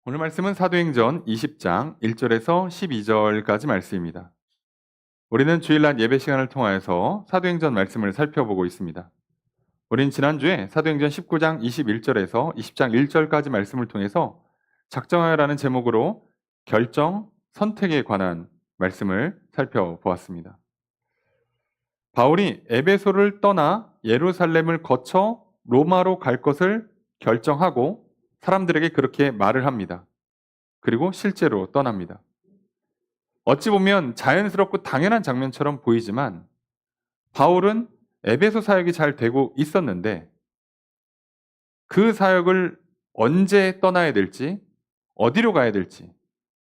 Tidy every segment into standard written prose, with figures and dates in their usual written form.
오늘 말씀은 사도행전 20장 1절에서 12절까지 말씀입니다. 우리는 주일날 예배 시간을 통하여서 사도행전 말씀을 살펴보고 있습니다. 우린 지난주에 사도행전 19장 21절에서 20장 1절까지 말씀을 통해서 작정하여라는 제목으로 결정, 선택에 관한 말씀을 살펴보았습니다. 바울이 에베소를 떠나 예루살렘을 거쳐 로마로 갈 것을 결정하고 사람들에게 그렇게 말을 합니다. 그리고 실제로 떠납니다. 어찌 보면 자연스럽고 당연한 장면처럼 보이지만 바울은 에베소 사역이 잘 되고 있었는데 그 사역을 언제 떠나야 될지, 어디로 가야 될지,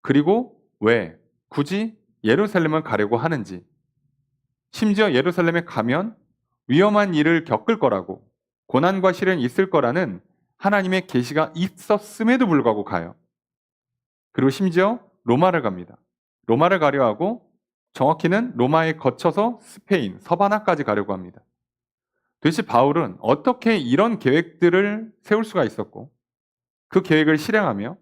그리고 왜 굳이 예루살렘을 가려고 하는지, 심지어 예루살렘에 가면 위험한 일을 겪을 거라고, 고난과 시련이 있을 거라는 하나님의 계시가 있었음에도 불구하고 가요. 그리고 심지어 로마를 갑니다. 로마를 가려 하고 정확히는 로마에 거쳐서 스페인, 서바나까지 가려고 합니다. 도대체 바울은 어떻게 이런 계획들을 세울 수가 있었고 그 계획을 실행하며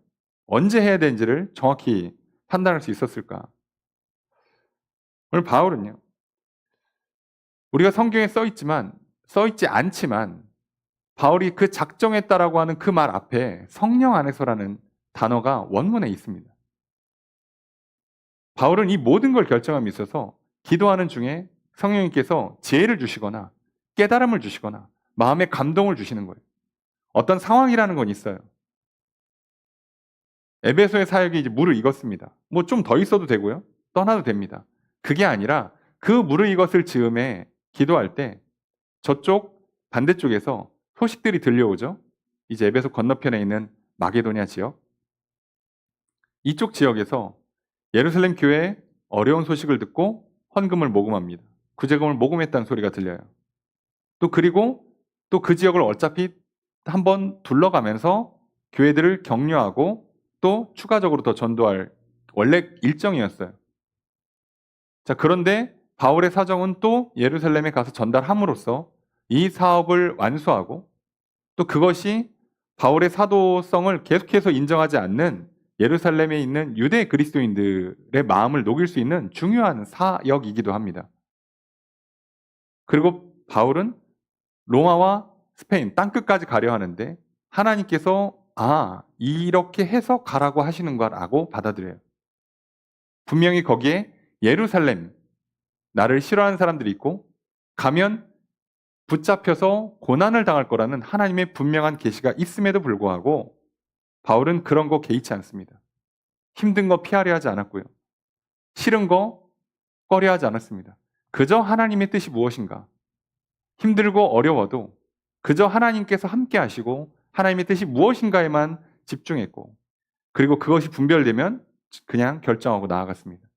언제 해야 되는지를 정확히 판단할 수 있었을까? 오늘 바울은요. 우리가 성경에 써 있지 않지만 바울이 그 작정했다라고 하는 그 말 앞에 성령 안에서라는 단어가 원문에 있습니다. 바울은 이 모든 걸 결정함에 있어서 기도하는 중에 성령님께서 지혜를 주시거나 깨달음을 주시거나 마음의 감동을 주시는 거예요. 어떤 상황이라는 건 있어요. 에베소의 사역이 이제 무르익었습니다. 뭐 좀 더 있어도 되고요. 떠나도 됩니다. 그게 아니라 그 무르익었을 즈음에 기도할 때 저쪽 반대쪽에서 소식들이 들려오죠. 이제 에베소 건너편에 있는 마게도냐 지역. 이쪽 지역에서 예루살렘 교회의 어려운 소식을 듣고 헌금을 모금합니다. 구제금을 모금했다는 소리가 들려요. 또 그리고 또 그 지역을 어차피 한번 둘러가면서 교회들을 격려하고 또 추가적으로 더 전도할 원래 일정이었어요. 자, 그런데 바울의 사정은 또 예루살렘에 가서 전달함으로써 이 사업을 완수하고 또 그것이 바울의 사도성을 계속해서 인정하지 않는 예루살렘에 있는 유대 그리스도인들의 마음을 녹일 수 있는 중요한 사역이기도 합니다. 그리고 바울은 로마와 스페인 땅끝까지 가려 하는데 하나님께서 이렇게 해서 가라고 하시는 거라고 받아들여요. 분명히 거기에 예루살렘, 나를 싫어하는 사람들이 있고 가면 붙잡혀서 고난을 당할 거라는 하나님의 분명한 계시가 있음에도 불구하고 바울은 그런 거 개의치 않습니다. 힘든 거 피하려 하지 않았고요. 싫은 거 꺼려 하지 않았습니다. 그저 하나님의 뜻이 무엇인가? 힘들고 어려워도 그저 하나님께서 함께 하시고 하나님의 뜻이 무엇인가에만 집중했고 그리고 그것이 분별되면 그냥 결정하고 나아갔습니다.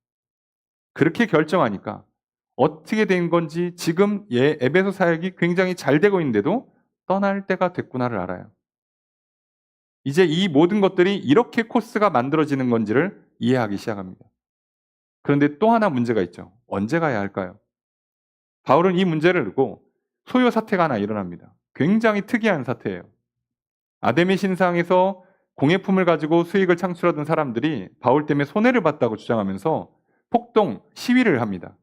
그렇게 결정하니까 어떻게 된 건지 지금 에베소 사역이 굉장히 잘 되고 있는데도 떠날 때가 됐구나를 알아요. 이제 이 모든 것들이 이렇게 코스가 만들어지는 건지를 이해하기 시작합니다. 그런데 또 하나 문제가 있죠. 언제 가야 할까요? 바울은 이 문제를 두고 소요 사태가 하나 일어납니다. 굉장히 특이한 사태예요. 아데미 신상에서 공예품을 가지고 수익을 창출하던 사람들이 바울 때문에 손해를 봤다고 주장하면서 폭동 시위를 합니다.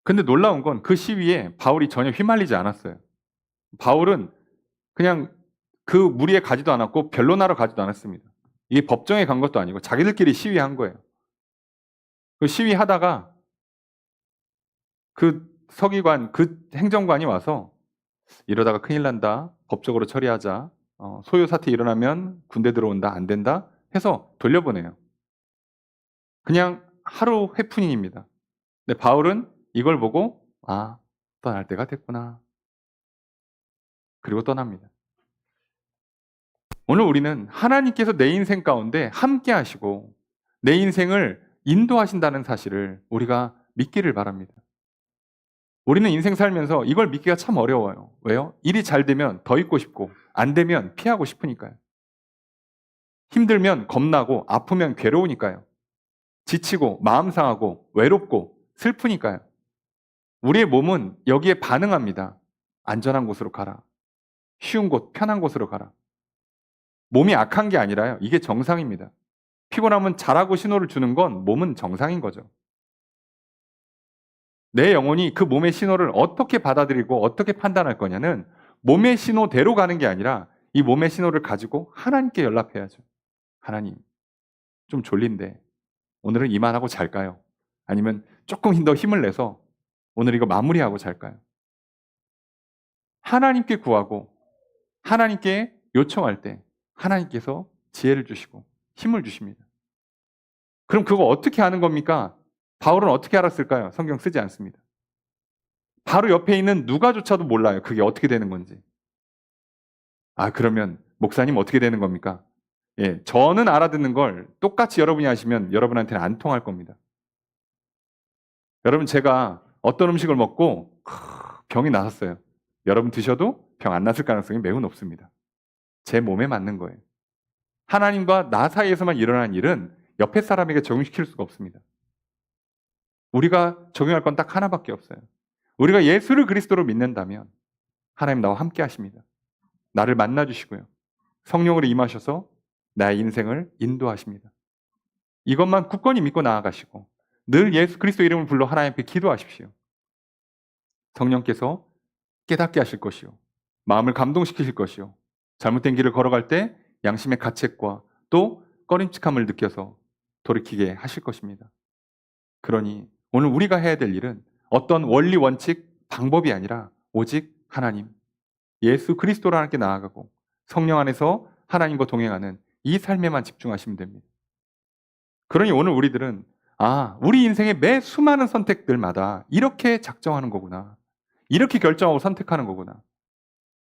근데 놀라운 건 그 시위에 바울이 전혀 휘말리지 않았어요. 바울은 그냥 그 무리에 가지도 않았고 변론하러 가지도 않았습니다. 이게 법정에 간 것도 아니고 자기들끼리 시위한 거예요. 그 시위하다가 그 서기관, 그 행정관이 와서 이러다가 큰일 난다. 법적으로 처리하자. 소요 사태 일어나면 군대 들어온다. 안 된다. 해서 돌려보내요. 그냥 하루 회푼입니다. 근데 바울은 이걸 보고 떠날 때가 됐구나. 그리고 떠납니다. 오늘 우리는 하나님께서 내 인생 가운데 함께 하시고 내 인생을 인도하신다는 사실을 우리가 믿기를 바랍니다. 우리는 인생 살면서 이걸 믿기가 참 어려워요. 왜요? 일이 잘 되면 더 있고 싶고 안 되면 피하고 싶으니까요. 힘들면 겁나고 아프면 괴로우니까요. 지치고 마음 상하고 외롭고 슬프니까요. 우리의 몸은 여기에 반응합니다. 안전한 곳으로 가라. 쉬운 곳, 편한 곳으로 가라. 몸이 악한 게 아니라요. 이게 정상입니다. 피곤하면 자라고 신호를 주는 건 몸은 정상인 거죠. 내 영혼이 그 몸의 신호를 어떻게 받아들이고 어떻게 판단할 거냐는 몸의 신호대로 가는 게 아니라 이 몸의 신호를 가지고 하나님께 연락해야죠. 하나님, 좀 졸린데 오늘은 이만하고 잘까요? 아니면 조금 더 힘을 내서 오늘 이거 마무리하고 잘까요? 하나님께 구하고 하나님께 요청할 때 하나님께서 지혜를 주시고 힘을 주십니다. 그럼 그거 어떻게 하는 겁니까? 바울은 어떻게 알았을까요? 성경 쓰지 않습니다. 바로 옆에 있는 누가조차도 몰라요. 그게 어떻게 되는 건지. 아, 그러면 목사님 어떻게 되는 겁니까? 예, 저는 알아듣는 걸 똑같이 여러분이 하시면 여러분한테는 안 통할 겁니다. 여러분, 제가 어떤 음식을 먹고 병이 났었어요. 여러분 드셔도 병 안 났을 가능성이 매우 높습니다. 제 몸에 맞는 거예요. 하나님과 나 사이에서만 일어나는 일은 옆에 사람에게 적용시킬 수가 없습니다. 우리가 적용할 건 딱 하나밖에 없어요. 우리가 예수를 그리스도로 믿는다면 하나님 나와 함께 하십니다. 나를 만나주시고요. 성령으로 임하셔서 나의 인생을 인도하십니다. 이것만 굳건히 믿고 나아가시고 늘 예수 그리스도 이름을 불러 하나님 앞에 기도하십시오. 성령께서 깨닫게 하실 것이요. 마음을 감동시키실 것이요. 잘못된 길을 걸어갈 때 양심의 가책과 또 꺼림칙함을 느껴서 돌이키게 하실 것입니다. 그러니 오늘 우리가 해야 될 일은 어떤 원리, 원칙, 방법이 아니라 오직 하나님, 예수 그리스도로 하나님께 나아가고 성령 안에서 하나님과 동행하는 이 삶에만 집중하시면 됩니다. 그러니 오늘 우리들은 우리 인생의 매 수많은 선택들마다 이렇게 작정하는 거구나. 이렇게 결정하고 선택하는 거구나.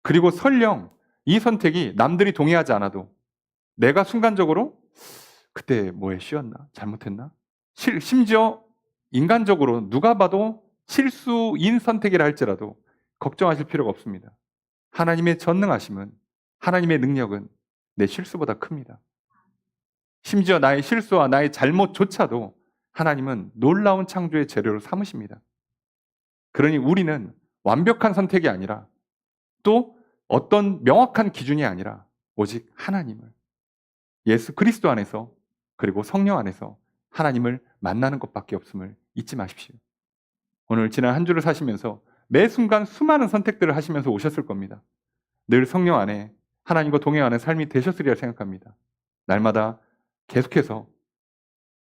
그리고 설령 이 선택이 남들이 동의하지 않아도 내가 순간적으로 그때 뭐에 쉬었나? 잘못했나? 심지어 인간적으로 누가 봐도 실수인 선택이라 할지라도 걱정하실 필요가 없습니다. 하나님의 전능하심은, 하나님의 능력은 내 실수보다 큽니다. 심지어 나의 실수와 나의 잘못조차도 하나님은 놀라운 창조의 재료로 삼으십니다. 그러니 우리는 완벽한 선택이 아니라 또 어떤 명확한 기준이 아니라 오직 하나님을, 예수 그리스도 안에서 그리고 성령 안에서 하나님을 만나는 것밖에 없음을 잊지 마십시오. 오늘 지난 한 주를 사시면서 매 순간 수많은 선택들을 하시면서 오셨을 겁니다. 늘 성령 안에 하나님과 동행하는 삶이 되셨으리라 생각합니다. 날마다 계속해서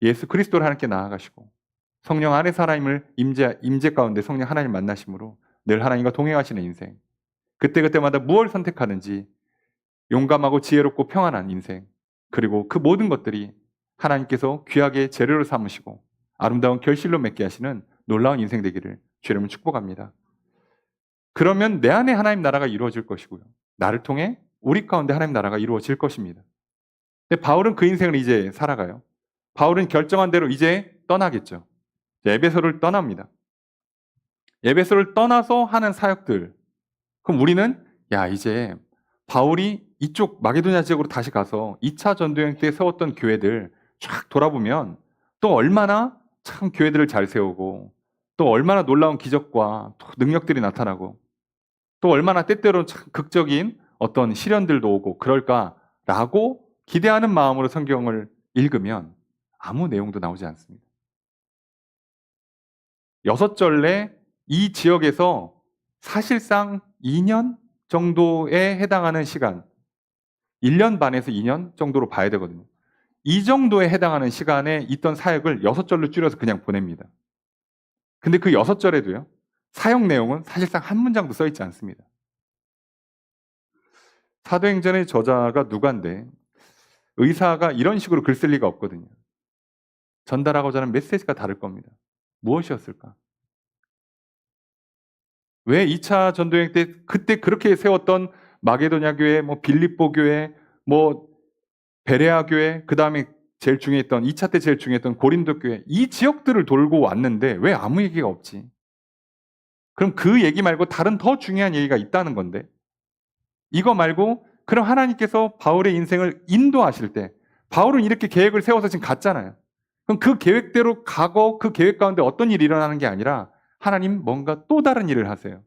예수 그리스도를 하나님께 나아가시고 성령 안에서 하나님을 임재 가운데 성령 하나님을 만나심으로 늘 하나님과 동행하시는 인생, 그때그때마다 무엇을 선택하는지 용감하고 지혜롭고 평안한 인생, 그리고 그 모든 것들이 하나님께서 귀하게 재료를 삼으시고 아름다운 결실로 맺게 하시는 놀라운 인생 되기를 주의 이름으로 축복합니다. 그러면 내 안에 하나님 나라가 이루어질 것이고요. 나를 통해 우리 가운데 하나님 나라가 이루어질 것입니다. 근데 바울은 그 인생을 이제 살아가요. 바울은 결정한 대로 이제 떠나겠죠. 에베소를 떠납니다. 에베소를 떠나서 하는 사역들. 그럼 우리는 이제 바울이 이쪽 마게도냐 지역으로 다시 가서 2차 전도여행 때 세웠던 교회들 쫙 돌아보면 또 얼마나 참 교회들을 잘 세우고 또 얼마나 놀라운 기적과 능력들이 나타나고 또 얼마나 때때로 참 극적인 어떤 시련들도 오고 그럴까라고 기대하는 마음으로 성경을 읽으면 아무 내용도 나오지 않습니다. 6절에 이 지역에서 사실상 2년 정도에 해당하는 시간, 1년 반에서 2년 정도로 봐야 되거든요. 이 정도에 해당하는 시간에 있던 사역을 6절로 줄여서 그냥 보냅니다. 근데 그 6절에도요, 사역 내용은 사실상 한 문장도 써 있지 않습니다. 사도행전의 저자가 누가인데 의사가 이런 식으로 글 쓸 리가 없거든요. 전달하고자 하는 메시지가 다를 겁니다. 무엇이었을까? 왜 2차 전도여행 때 그때 그렇게 세웠던 마게도냐 교회, 빌립보 교회, 베레아 교회, 그 다음에 제일 중요했던 2차 때 제일 중요했던 고린도 교회, 이 지역들을 돌고 왔는데 왜 아무 얘기가 없지? 그럼 그 얘기 말고 다른 더 중요한 얘기가 있다는 건데, 이거 말고 그럼 하나님께서 바울의 인생을 인도하실 때 바울은 이렇게 계획을 세워서 지금 갔잖아요. 그럼 그 계획대로 가고 그 계획 가운데 어떤 일이 일어나는 게 아니라 하나님 뭔가 또 다른 일을 하세요.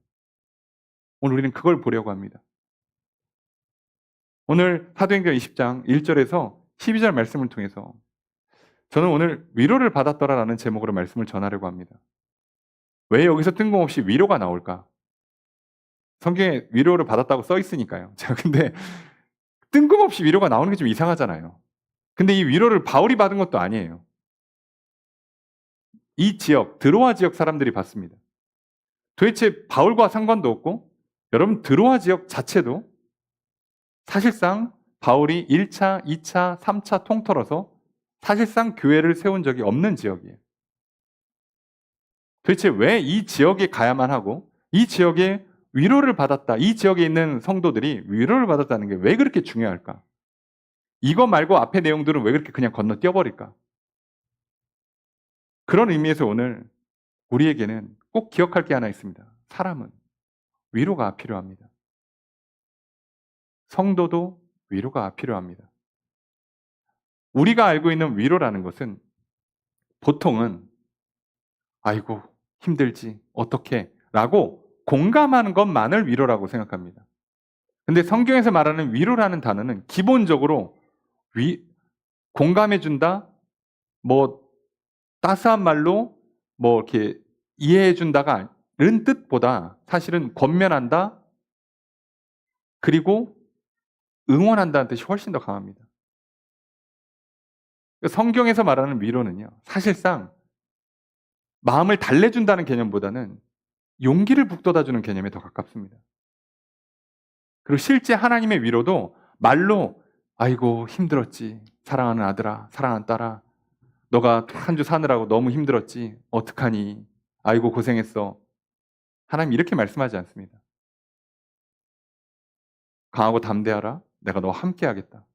오늘 우리는 그걸 보려고 합니다. 오늘 사도행전 20장 1절에서 12절 말씀을 통해서 저는 오늘 위로를 받았더라라는 제목으로 말씀을 전하려고 합니다. 왜 여기서 뜬금없이 위로가 나올까? 성경에 위로를 받았다고 써 있으니까요. 제가 근데 뜬금없이 위로가 나오는 게 좀 이상하잖아요. 근데 이 위로를 바울이 받은 것도 아니에요. 이 지역, 드로아 지역 사람들이 받습니다. 도대체 바울과 상관도 없고 여러분 드로아 지역 자체도 사실상 바울이 1차, 2차, 3차 통틀어서 사실상 교회를 세운 적이 없는 지역이에요. 도대체 왜 이 지역에 가야만 하고 이 지역에 위로를 받았다. 이 지역에 있는 성도들이 위로를 받았다는 게 왜 그렇게 중요할까? 이거 말고 앞에 내용들은 왜 그렇게 그냥 건너뛰어버릴까? 그런 의미에서 오늘 우리에게는 꼭 기억할 게 하나 있습니다. 사람은 위로가 필요합니다. 성도도 위로가 필요합니다. 우리가 알고 있는 위로라는 것은 보통은 아이고 힘들지 어떻게 라고 공감하는 것만을 위로라고 생각합니다. 근데 성경에서 말하는 위로라는 단어는 기본적으로 공감해준다, 뭐 따스한 말로 뭐 이렇게 이해해준다가 는 뜻보다 사실은 권면한다, 그리고 응원한다는 뜻이 훨씬 더 강합니다. 성경에서 말하는 위로는요, 사실상 마음을 달래준다는 개념보다는 용기를 북돋아주는 개념에 더 가깝습니다. 그리고 실제 하나님의 위로도 말로 아이고 힘들었지, 사랑하는 아들아, 사랑하는 딸아, 너가 한 주 사느라고 너무 힘들었지, 어떡하니, 아이고 고생했어. 하나님 이렇게 말씀하지 않습니다. 강하고 담대하라, 내가 너와 함께 하겠다,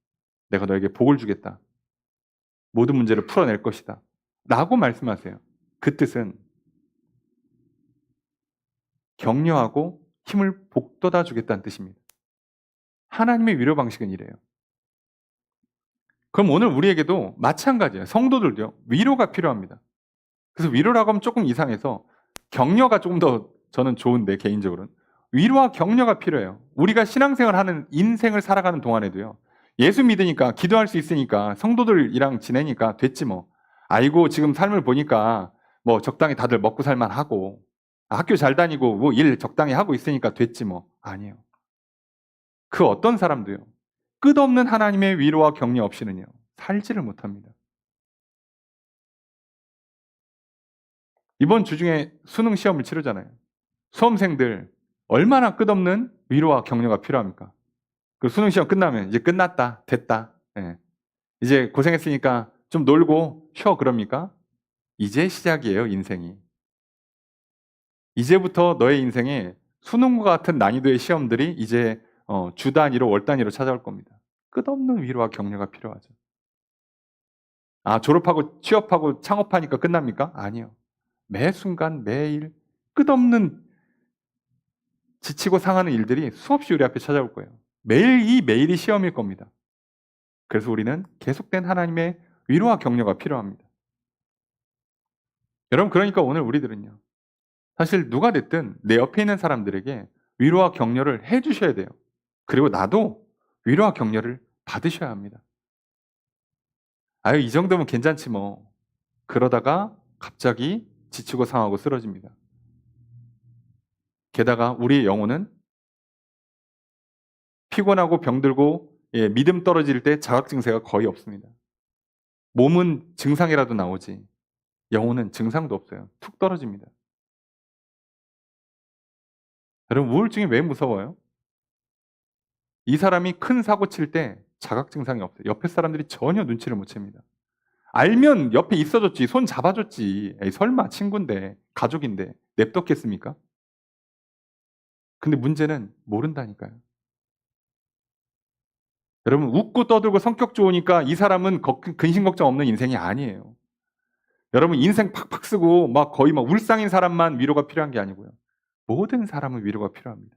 내가 너에게 복을 주겠다, 모든 문제를 풀어낼 것이다 라고 말씀하세요. 그 뜻은 격려하고 힘을 북돋아 주겠다는 뜻입니다. 하나님의 위로 방식은 이래요. 그럼 오늘 우리에게도 마찬가지예요. 성도들도요, 위로가 필요합니다. 그래서 위로라고 하면 조금 이상해서 격려가 조금 더 저는 좋은데, 개인적으로는 위로와 격려가 필요해요. 우리가 신앙생활 하는, 인생을 살아가는 동안에도요, 예수 믿으니까 기도할 수 있으니까 성도들이랑 지내니까 됐지 뭐, 아이고 지금 삶을 보니까 뭐 적당히 다들 먹고 살만하고 학교 잘 다니고 뭐 일 적당히 하고 있으니까 됐지 뭐, 아니에요. 그 어떤 사람도요, 끝없는 하나님의 위로와 격려 없이는요 살지를 못합니다. 이번 주 중에 수능 시험을 치르잖아요. 수험생들 얼마나 끝없는 위로와 격려가 필요합니까? 그 수능 시험 끝나면 이제 끝났다, 됐다, 예. 이제 고생했으니까 좀 놀고 쉬어 그럽니까? 이제 시작이에요, 인생이. 이제부터 너의 인생에 수능과 같은 난이도의 시험들이 이제 주 단위로, 월 단위로 찾아올 겁니다. 끝없는 위로와 격려가 필요하죠. 아, 졸업하고 취업하고 창업하니까 끝납니까? 아니요. 매 순간 매일 끝없는 지치고 상하는 일들이 수없이 우리 앞에 찾아올 거예요. 매일이 시험일 겁니다. 그래서 우리는 계속된 하나님의 위로와 격려가 필요합니다. 여러분, 그러니까 오늘 우리들은요, 사실 누가 됐든 내 옆에 있는 사람들에게 위로와 격려를 해주셔야 돼요. 그리고 나도 위로와 격려를 받으셔야 합니다. 아유, 이 정도면 괜찮지 뭐. 그러다가 갑자기 지치고 상하고 쓰러집니다. 게다가 우리의 영혼은 피곤하고 병들고 믿음 떨어질 때 자각 증세가 거의 없습니다. 몸은 증상이라도 나오지 영혼은 증상도 없어요. 툭 떨어집니다. 여러분, 우울증이 왜 무서워요? 이 사람이 큰 사고 칠 때 자각 증상이 없어요. 옆에 사람들이 전혀 눈치를 못 챕니다. 알면 옆에 있어줬지, 손 잡아줬지. 에이, 설마 친구인데, 가족인데 냅뒀겠습니까? 근데 문제는 모른다니까요. 여러분, 웃고 떠들고 성격 좋으니까 이 사람은 근심 걱정 없는 인생이 아니에요. 여러분, 인생 팍팍 쓰고 막 거의 막 울상인 사람만 위로가 필요한 게 아니고요. 모든 사람은 위로가 필요합니다.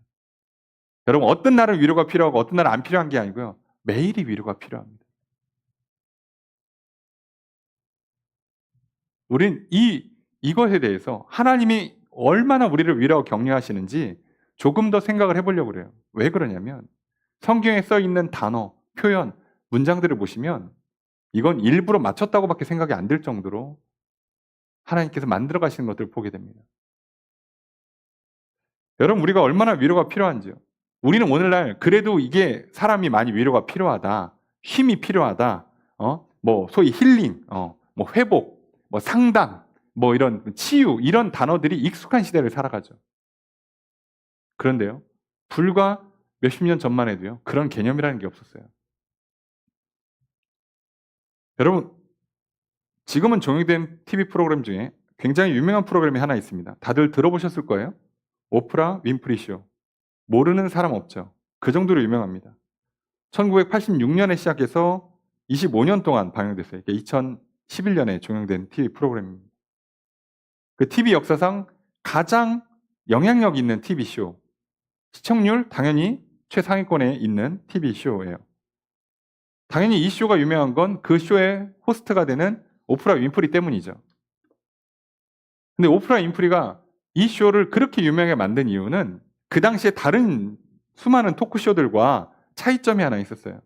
여러분, 어떤 날은 위로가 필요하고 어떤 날은 안 필요한 게 아니고요. 매일이 위로가 필요합니다. 우린 이것에 대해서 하나님이 얼마나 우리를 위로하고 격려하시는지 조금 더 생각을 해보려고 그래요. 왜 그러냐면 성경에 써 있는 단어, 표현, 문장들을 보시면 이건 일부러 맞췄다고밖에 생각이 안 들 정도로 하나님께서 만들어 가시는 것들을 보게 됩니다. 여러분, 우리가 얼마나 위로가 필요한지요. 우리는 오늘날 그래도 이게 사람이 많이 위로가 필요하다, 힘이 필요하다, 뭐 소위 힐링, 뭐 회복, 뭐 상담, 뭐 이런 치유, 이런 단어들이 익숙한 시대를 살아가죠. 그런데요, 불과 몇십 년 전만 해도요, 그런 개념이라는 게 없었어요. 여러분, 지금은 종영된 TV 프로그램 중에 굉장히 유명한 프로그램이 하나 있습니다. 다들 들어보셨을 거예요. 오프라 윈프리 쇼. 모르는 사람 없죠. 그 정도로 유명합니다. 1986년에 시작해서 25년 동안 방영됐어요. 2011년에 종영된 TV 프로그램입니다. 그 TV 역사상 가장 영향력 있는 TV쇼. 시청률 당연히 최상위권에 있는 TV쇼예요. 당연히 이 쇼가 유명한 건 그 쇼의 호스트가 되는 오프라 윈프리 때문이죠. 근데 오프라 윈프리가 이 쇼를 그렇게 유명하게 만든 이유는 그 당시에 다른 수많은 토크쇼들과 차이점이 하나 있었어요.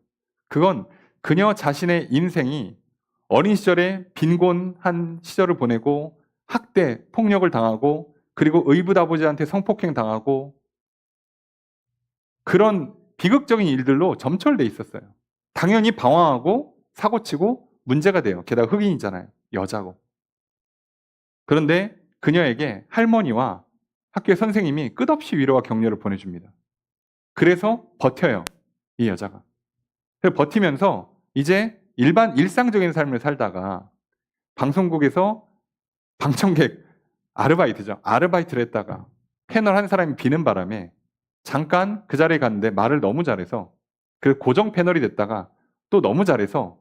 그건 그녀 자신의 인생이 어린 시절에 빈곤한 시절을 보내고 학대, 폭력을 당하고 그리고 의붓아버지한테 성폭행 당하고 그런 비극적인 일들로 점철돼 있었어요. 당연히 방황하고 사고치고 문제가 돼요. 게다가 흑인이잖아요. 여자고. 그런데 그녀에게 할머니와 학교의 선생님이 끝없이 위로와 격려를 보내줍니다. 그래서 버텨요. 이 여자가. 그래서 버티면서 이제 일상적인 삶을 살다가 방송국에서 방청객 아르바이트죠. 아르바이트를 했다가 패널 한 사람이 비는 바람에 잠깐 그 자리에 갔는데 말을 너무 잘해서 그 고정 패널이 됐다가 또 너무 잘해서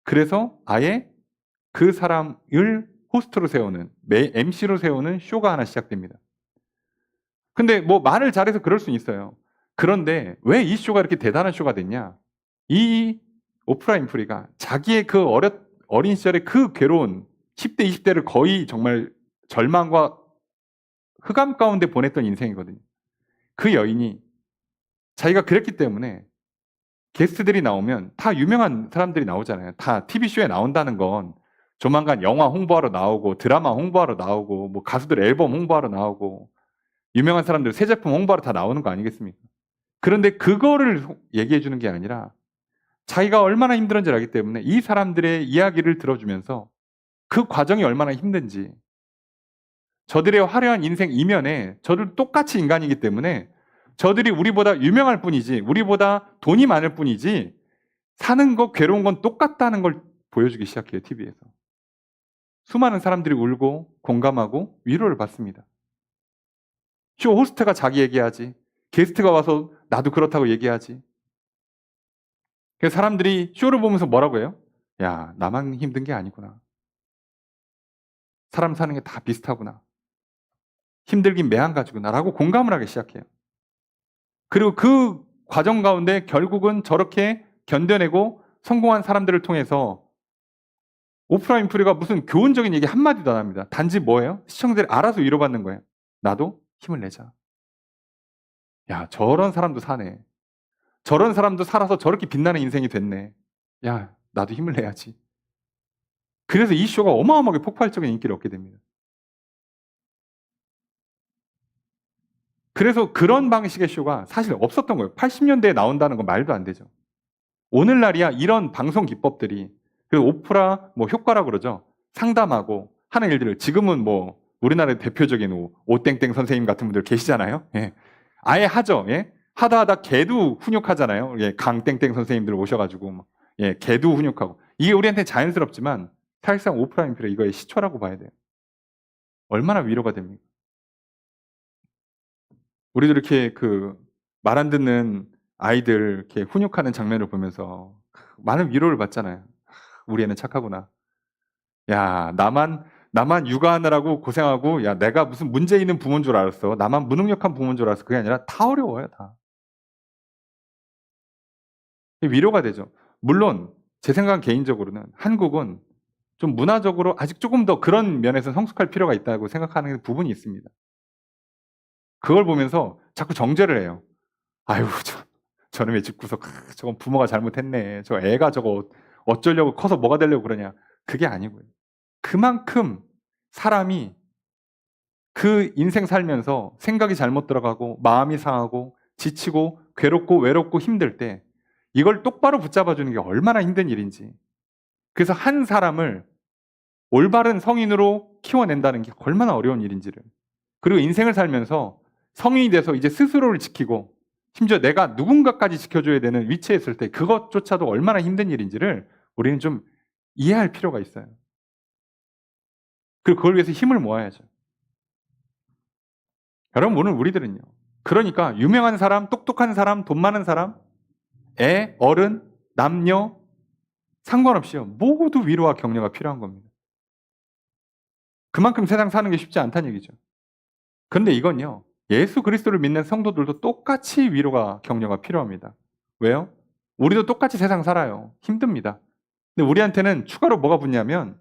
그래서 아예 그 사람을 호스트로 세우는, MC로 세우는 쇼가 하나 시작됩니다. 근데 뭐 말을 잘해서 그럴 수는 있어요. 그런데 왜 이 쇼가 이렇게 대단한 쇼가 됐냐? 이 오프라 윈프리가 자기의 그 어린 시절의 그 괴로운 10대, 20대를 거의 정말 절망과 흑암 가운데 보냈던 인생이거든요. 그 여인이 자기가 그랬기 때문에 게스트들이 나오면 다 유명한 사람들이 나오잖아요. 다 TV쇼에 나온다는 건 조만간 영화 홍보하러 나오고 드라마 홍보하러 나오고 뭐 가수들 앨범 홍보하러 나오고 유명한 사람들 새 제품 홍보하러 다 나오는 거 아니겠습니까? 그런데 그거를 얘기해 주는 게 아니라 자기가 얼마나 힘들었는지 알기 때문에 이 사람들의 이야기를 들어주면서 그 과정이 얼마나 힘든지 저들의 화려한 인생 이면에 저들 똑같이 인간이기 때문에 저들이 우리보다 유명할 뿐이지 우리보다 돈이 많을 뿐이지 사는 거 괴로운 건 똑같다는 걸 보여주기 시작해요. TV에서. 수많은 사람들이 울고 공감하고 위로를 받습니다. 쇼 호스트가 자기 얘기하지 게스트가 와서 나도 그렇다고 얘기하지. 그래서 사람들이 쇼를 보면서 뭐라고 해요? 야, 나만 힘든 게 아니구나. 사람 사는 게 다 비슷하구나. 힘들긴 매한 가지구나 라고 공감을 하기 시작해요. 그리고 그 과정 가운데 결국은 저렇게 견뎌내고 성공한 사람들을 통해서 오프라 윈프리가 무슨 교훈적인 얘기 한마디도 안 합니다. 단지 뭐예요? 시청자들이 알아서 위로받는 거예요. 나도 힘을 내자. 야, 저런 사람도 사네. 저런 사람도 살아서 저렇게 빛나는 인생이 됐네. 야, 나도 힘을 내야지. 그래서 이 쇼가 어마어마하게 폭발적인 인기를 얻게 됩니다. 그래서 그런 방식의 쇼가 사실 없었던 거예요. 80년대에 나온다는 건 말도 안 되죠. 오늘날이야 이런 방송 기법들이 그리고 오프라 뭐 효과라고 그러죠. 상담하고 하는 일들을 지금은 뭐 우리나라의 대표적인 오땡땡 선생님 같은 분들 계시잖아요. 예. 아예 하죠. 예. 하다 개도 훈육하잖아요. 예. 강땡땡 선생님들 오셔가지고 예. 개도 훈육하고 이게 우리한테 자연스럽지만 사실상 오프라 윈프리 이거의 시초라고 봐야 돼요. 얼마나 위로가 됩니까? 우리도 이렇게 그 말 안 듣는 아이들 이렇게 훈육하는 장면을 보면서 많은 위로를 받잖아요. 우리 애는 착하구나. 야, 나만 육아하느라고 고생하고, 야, 내가 무슨 문제 있는 부모인 줄 알았어. 나만 무능력한 부모인 줄 알았어. 그게 아니라 다 어려워요, 다. 위로가 되죠. 물론, 제 생각 개인적으로는 한국은 좀 문화적으로 아직 조금 더 그런 면에서 성숙할 필요가 있다고 생각하는 부분이 있습니다. 그걸 보면서 자꾸 정죄를 해요. 아유, 저놈의 집구석, 저건 부모가 잘못했네. 저 애가 저거 어쩌려고 커서 뭐가 되려고 그러냐. 그게 아니고요. 그만큼 사람이 그 인생 살면서 생각이 잘못 들어가고 마음이 상하고 지치고 괴롭고 외롭고 힘들 때 이걸 똑바로 붙잡아 주는 게 얼마나 힘든 일인지. 그래서 한 사람을 올바른 성인으로 키워낸다는 게 얼마나 어려운 일인지를. 그리고 인생을 살면서 성인이 돼서 이제 스스로를 지키고 심지어 내가 누군가까지 지켜줘야 되는 위치에 있을 때 그것조차도 얼마나 힘든 일인지를 우리는 좀 이해할 필요가 있어요. 그리고 그걸 위해서 힘을 모아야죠. 여러분, 오늘 우리들은요. 그러니까 유명한 사람, 똑똑한 사람, 돈 많은 사람, 애, 어른, 남녀 상관없이요. 모두 위로와 격려가 필요한 겁니다. 그만큼 세상 사는 게 쉽지 않다는 얘기죠. 그런데 이건요. 예수 그리스도를 믿는 성도들도 똑같이 위로가 격려가 필요합니다. 왜요? 우리도 똑같이 세상 살아요. 힘듭니다. 근데 우리한테는 추가로 뭐가 붙냐면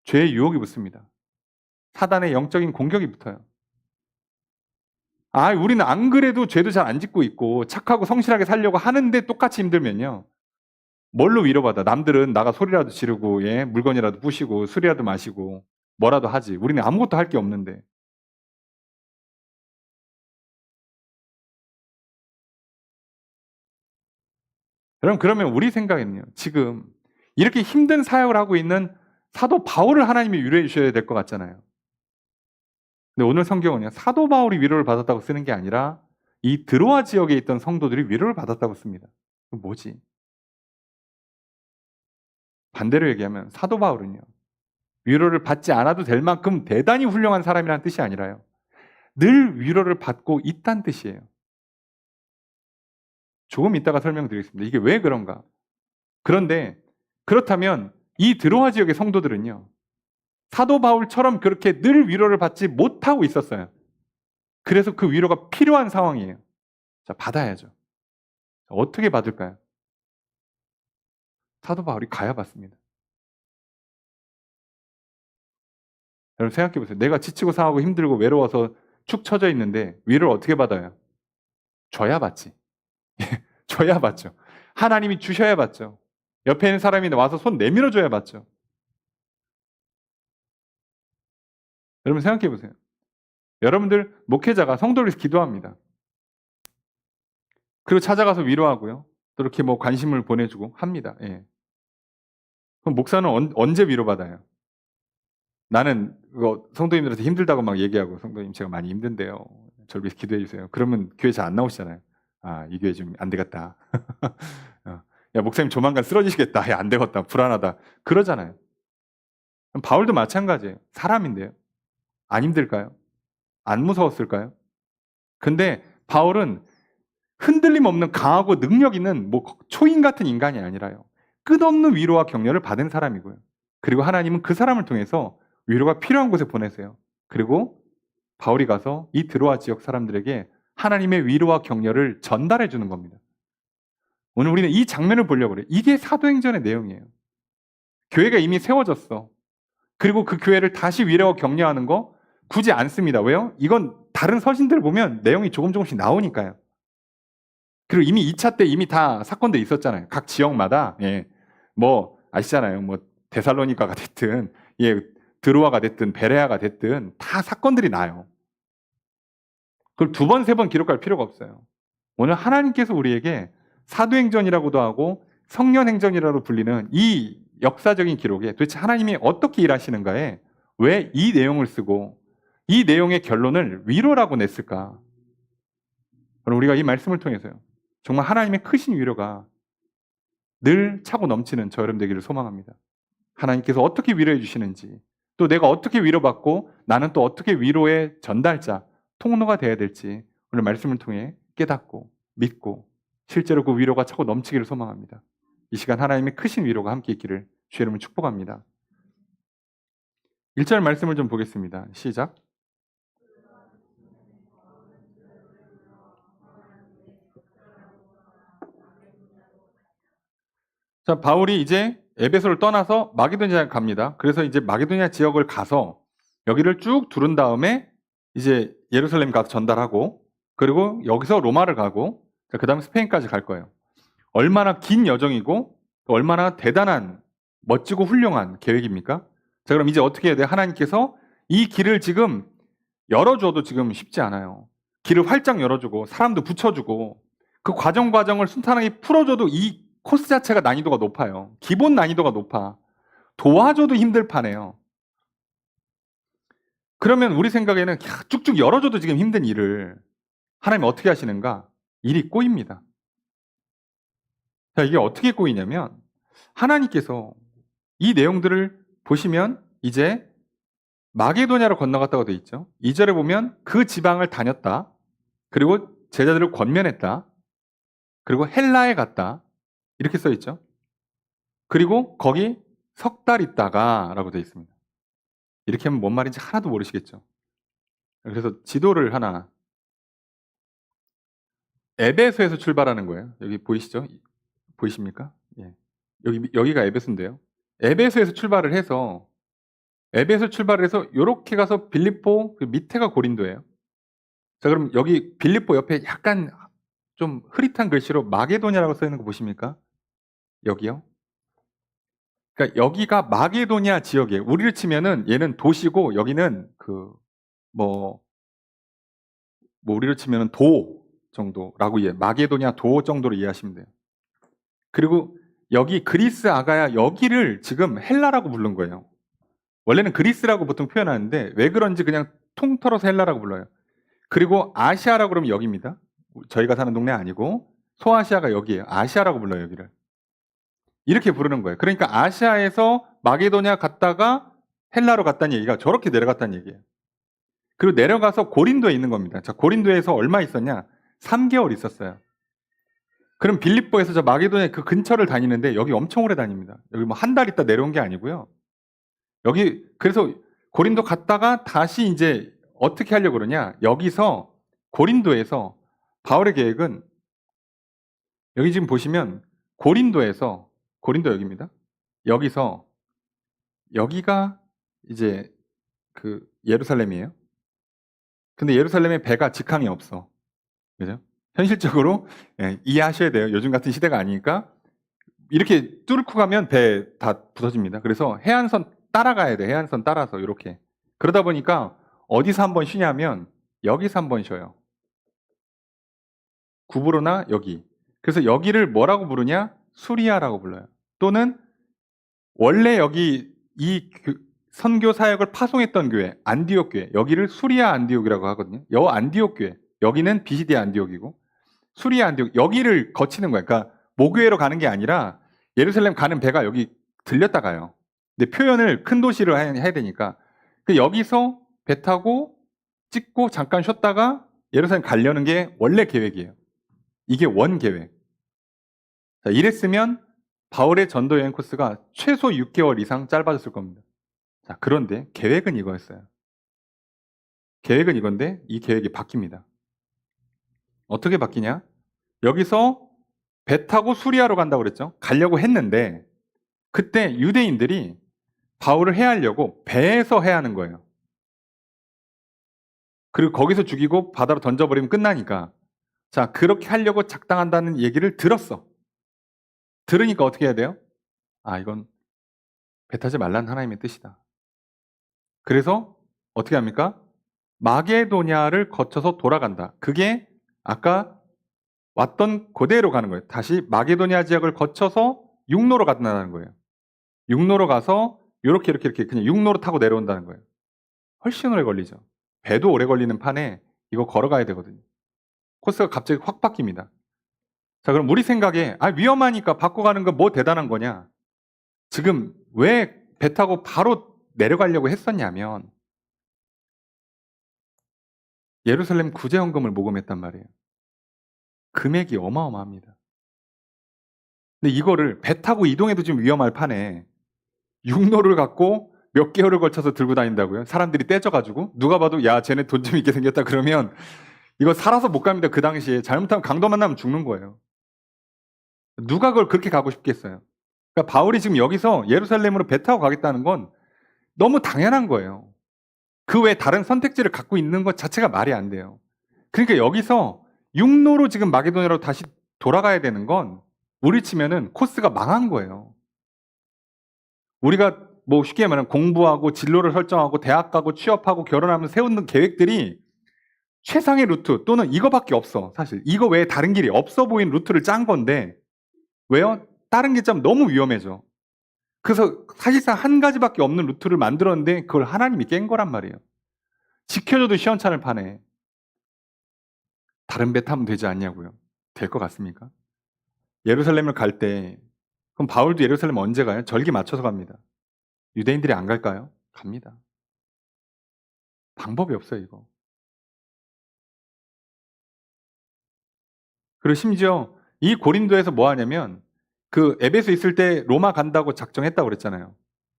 죄의 유혹이 붙습니다. 사단의 영적인 공격이 붙어요. 우리는 안 그래도 죄도 잘 안 짓고 있고 착하고 성실하게 살려고 하는데 똑같이 힘들면요. 뭘로 위로받아? 남들은 나가 소리라도 지르고 물건이라도 부시고 술이라도 마시고 뭐라도 하지. 우리는 아무것도 할 게 없는데. 여러분, 그러면 우리 생각에는요. 지금 이렇게 힘든 사역을 하고 있는 사도 바울을 하나님이 위로해 주셔야 될 것 같잖아요. 근데 오늘 성경은요. 사도 바울이 위로를 받았다고 쓰는 게 아니라 이 드로아 지역에 있던 성도들이 위로를 받았다고 씁니다. 뭐지? 반대로 얘기하면 사도 바울은요. 위로를 받지 않아도 될 만큼 대단히 훌륭한 사람이라는 뜻이 아니라요. 늘 위로를 받고 있다는 뜻이에요. 조금 이따가 설명드리겠습니다. 이게 왜 그런가? 그런데 그렇다면 이 드로아 지역의 성도들은요. 사도 바울처럼 그렇게 늘 위로를 받지 못하고 있었어요. 그래서 그 위로가 필요한 상황이에요. 자, 받아야죠. 어떻게 받을까요? 사도 바울이 가야 받습니다. 여러분 생각해 보세요. 내가 지치고 상하고 힘들고 외로워서 축 처져 있는데 위로를 어떻게 받아요? 줘야 받지. 줘야 받죠. 하나님이 주셔야 받죠. 옆에 있는 사람이 와서 손 내밀어 줘야 받죠. 여러분 생각해 보세요. 여러분들 목회자가 성도를 위해서 기도합니다. 그리고 찾아가서 위로하고요. 또 이렇게 뭐 관심을 보내주고 합니다. 예. 그럼 목사는 언제 위로받아요? 나는 성도님들한테 힘들다고 막 얘기하고 성도님 제가 많이 힘든데요. 저를 위해서 기도해 주세요. 그러면 교회 잘 안 나오시잖아요. 이 교회 좀 안 되겠다. 야, 목사님 조만간 쓰러지시겠다. 야, 안 되겠다. 불안하다. 그러잖아요. 그럼 바울도 마찬가지예요. 사람인데요. 안 힘들까요? 안 무서웠을까요? 근데 바울은 흔들림 없는 강하고 능력 있는 초인 같은 인간이 아니라요. 끝없는 위로와 격려를 받은 사람이고요. 그리고 하나님은 그 사람을 통해서 위로가 필요한 곳에 보내세요. 그리고 바울이 가서 이 드로아 지역 사람들에게 하나님의 위로와 격려를 전달해 주는 겁니다. 오늘 우리는 이 장면을 보려고 그래요. 이게 사도행전의 내용이에요. 교회가 이미 세워졌어. 그리고 그 교회를 다시 위로와 격려하는 거 굳이 않습니다. 왜요? 이건 다른 서신들을 보면 내용이 조금씩 나오니까요. 그리고 이미 2차 때 이미 다 사건들이 있었잖아요. 각 지역마다. 뭐 아시잖아요. 뭐 데살로니가가 됐든 드로아가 됐든 베레아가 됐든 다 사건들이 나요. 그걸 2번, 3번 기록할 필요가 없어요. 오늘 하나님께서 우리에게 사도행전이라고도 하고 성년행전이라고 불리는 이 역사적인 기록에 도대체 하나님이 어떻게 일하시는가에 왜 이 내용을 쓰고 이 내용의 결론을 위로라고 냈을까? 그럼 우리가 이 말씀을 통해서요. 정말 하나님의 크신 위로가 늘 차고 넘치는 저 여러분 되기를 소망합니다. 하나님께서 어떻게 위로해 주시는지, 또 내가 어떻게 위로받고 나는 또 어떻게 위로의 전달자, 통로가 되어야 될지 오늘 말씀을 통해 깨닫고 믿고 실제로 그 위로가 차고 넘치기를 소망합니다. 이 시간 하나님의 크신 위로가 함께 있기를 주의 이름으로 축복합니다. 1절 말씀을 좀 보겠습니다. 시작. 자, 바울이 이제 에베소를 떠나서 마게도니아에 갑니다. 그래서 이제 마게도니아 지역을 가서 여기를 쭉 두른 다음에 이제 예루살렘 가서 전달하고 그리고 여기서 로마를 가고 자, 그 다음에 스페인까지 갈 거예요. 얼마나 긴 여정이고 또 얼마나 대단한 멋지고 훌륭한 계획입니까? 자, 그럼 이제 어떻게 해야 돼요? 하나님께서 이 길을 지금 열어줘도 지금 쉽지 않아요. 길을 활짝 열어주고 사람도 붙여주고 그 과정을 순탄하게 풀어줘도 이 코스 자체가 난이도가 높아요. 기본 난이도가 높아. 도와줘도 힘들 판에요. 그러면 우리 생각에는 쭉쭉 열어줘도 지금 힘든 일을 하나님 어떻게 하시는가? 일이 꼬입니다. 자, 이게 어떻게 꼬이냐면 하나님께서 이 내용들을 보시면 이제 마게도냐로 건너갔다고 돼 있죠. 2절에 보면 그 지방을 다녔다. 그리고 제자들을 권면했다. 그리고 헬라에 갔다. 이렇게 써 있죠. 그리고 거기 석 달 있다가 라고 돼 있습니다. 이렇게 하면 뭔 말인지 하나도 모르시겠죠. 그래서 지도를 하나 에베소에서 출발하는 거예요. 여기 보이시죠? 보이십니까? 예. 여기가 에베소인데요. 에베소에서 출발을 해서 요렇게 가서 빌립보 그 밑에가 고린도예요. 자, 그럼 여기 빌립보 옆에 약간 좀 흐릿한 글씨로 마게도냐라고 써 있는 거 보십니까? 여기요. 그러니까 여기가 마게도냐 지역이에요. 우리를 치면은 얘는 도시고 여기는 뭐 우리를 치면은 도 정도라고 마게도냐 도 정도로 이해하시면 돼요. 그리고 여기 그리스 아가야 여기를 지금 헬라라고 부른 거예요. 원래는 그리스라고 보통 표현하는데 왜 그런지 그냥 통틀어서 헬라라고 불러요. 그리고 아시아라고 그러면 여기입니다. 저희가 사는 동네 아니고 소아시아가 여기예요. 아시아라고 불러요, 여기를. 이렇게 부르는 거예요. 그러니까 아시아에서 마게도냐 갔다가 헬라로 갔다는 얘기가 저렇게 내려갔다는 얘기예요. 그리고 내려가서 고린도에 있는 겁니다. 자, 고린도에서 얼마 있었냐? 3개월 있었어요. 그럼 빌립보에서 저 마게도냐 그 근처를 다니는데 여기 엄청 오래 다닙니다. 여기 뭐 한 달 있다 내려온 게 아니고요. 여기 그래서 고린도 갔다가 다시 이제 어떻게 하려고 그러냐? 여기서 고린도에서 바울의 계획은 여기 지금 보시면 고린도 여기입니다. 여기서 여기가 이제 그 예루살렘이에요. 근데 예루살렘에 배가 직항이 없어. 그죠? 현실적으로 이해하셔야 돼요. 요즘 같은 시대가 아니니까 이렇게 뚫고 가면 배 다 부서집니다. 그래서 해안선 따라가야 돼. 해안선 따라서 이렇게. 그러다 보니까 어디서 한번 쉬냐면 여기서 한번 쉬어요. 구브로나 여기. 그래서 여기를 뭐라고 부르냐? 수리아라고 불러요. 또는 원래 여기 선교 사역을 파송했던 교회, 안디옥 교회, 여기를 수리아 안디옥이라고 하거든요. 안디옥 교회, 여기는 비시디아 안디옥이고 수리아 안디옥, 여기를 거치는 거예요. 그러니까 모교회로 가는 게 아니라 예루살렘 가는 배가 여기 들렸다 가요. 근데 표현을 큰 도시로 해야 되니까 여기서 배 타고 찍고 잠깐 쉬었다가 예루살렘 가려는 게 원래 계획이에요. 이게 원 계획. 자, 이랬으면 바울의 전도 여행 코스가 최소 6개월 이상 짧아졌을 겁니다. 자, 그런데 계획은 이거였어요. 계획은 이건데 이 계획이 바뀝니다. 어떻게 바뀌냐? 여기서 배 타고 수리아로 간다고 그랬죠. 가려고 했는데 그때 유대인들이 바울을 해하려고 배에서 해하는 거예요. 그리고 거기서 죽이고 바다로 던져버리면 끝나니까 자, 그렇게 하려고 작당한다는 얘기를 들었어. 들으니까 어떻게 해야 돼요? 아, 이건 배 타지 말라는 하나님의 뜻이다. 그래서 어떻게 합니까? 마게도냐를 거쳐서 돌아간다. 그게 아까 왔던 그대로 가는 거예요. 다시 마게도냐 지역을 거쳐서 육로로 간다는 거예요. 육로로 가서 이렇게 그냥 육로로 타고 내려온다는 거예요. 훨씬 오래 걸리죠. 배도 오래 걸리는 판에 이거 걸어가야 되거든요. 코스가 갑자기 확 바뀝니다. 자, 그럼 우리 생각에 위험하니까 바꿔가는 거 뭐 대단한 거냐? 지금 왜 배 타고 바로 내려가려고 했었냐면 예루살렘 구제헌금을 모금했단 말이에요. 금액이 어마어마합니다. 근데 이거를 배 타고 이동해도 좀 위험할 판에 육로를 갖고 몇 개월을 걸쳐서 들고 다닌다고요? 사람들이 떼져가지고 누가 봐도 야 쟤네 돈 좀 있게 생겼다 그러면 이거 살아서 못 갑니다. 그 당시에 잘못하면 강도 만나면 죽는 거예요. 누가 그걸 그렇게 가고 싶겠어요? 그러니까 바울이 지금 여기서 예루살렘으로 배 타고 가겠다는 건 너무 당연한 거예요. 그 외에 다른 선택지를 갖고 있는 것 자체가 말이 안 돼요. 그러니까 여기서 육로로 지금 마게도냐로 다시 돌아가야 되는 건 우리 치면은 코스가 망한 거예요. 우리가 뭐 쉽게 말하면 공부하고 진로를 설정하고 대학 가고 취업하고 결혼하면 세우는 계획들이 최상의 루트 또는 이거밖에 없어. 사실 이거 외에 다른 길이 없어 보이는 루트를 짠 건데 왜요? 다른 게 좀 너무 위험해져. 그래서 사실상 한 가지밖에 없는 루트를 만들었는데 그걸 하나님이 깬 거란 말이에요. 지켜줘도 시원찮을 판에 다른 배 타면 되지 않냐고요. 될 것 같습니까? 예루살렘을 갈 때 그럼 바울도 예루살렘 언제 가요? 절기 맞춰서 갑니다. 유대인들이 안 갈까요? 갑니다. 방법이 없어요, 이거. 그리고 심지어 이 고린도에서 뭐 하냐면 그 에베소 있을 때 로마 간다고 작정했다고 그랬잖아요.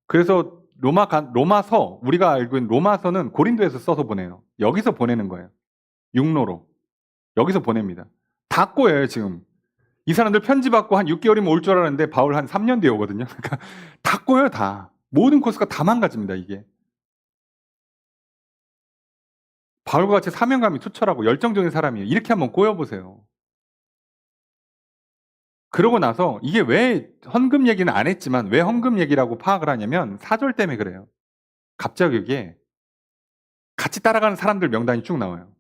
그래서 로마서 우리가 알고 있는 로마서는 고린도에서 써서 보내요. 여기서 보내는 거예요. 육로로. 여기서 보냅니다. 다 꼬여요, 지금. 이 사람들 편지 받고 한 6개월이면 올 줄 알았는데 바울 한 3년 뒤에 오거든요. 그러니까 다 꼬여요, 다. 모든 코스가 다 망가집니다, 이게. 바울과 같이 사명감이 투철하고 열정적인 사람이에요. 이렇게 한번 꼬여보세요. 그러고 나서 이게 왜 헌금 얘기는 안 했지만 왜 헌금 얘기라고 파악을 하냐면 4절 때문에 그래요. 갑자기 여기에 같이 따라가는 사람들 명단이 쭉 나와요.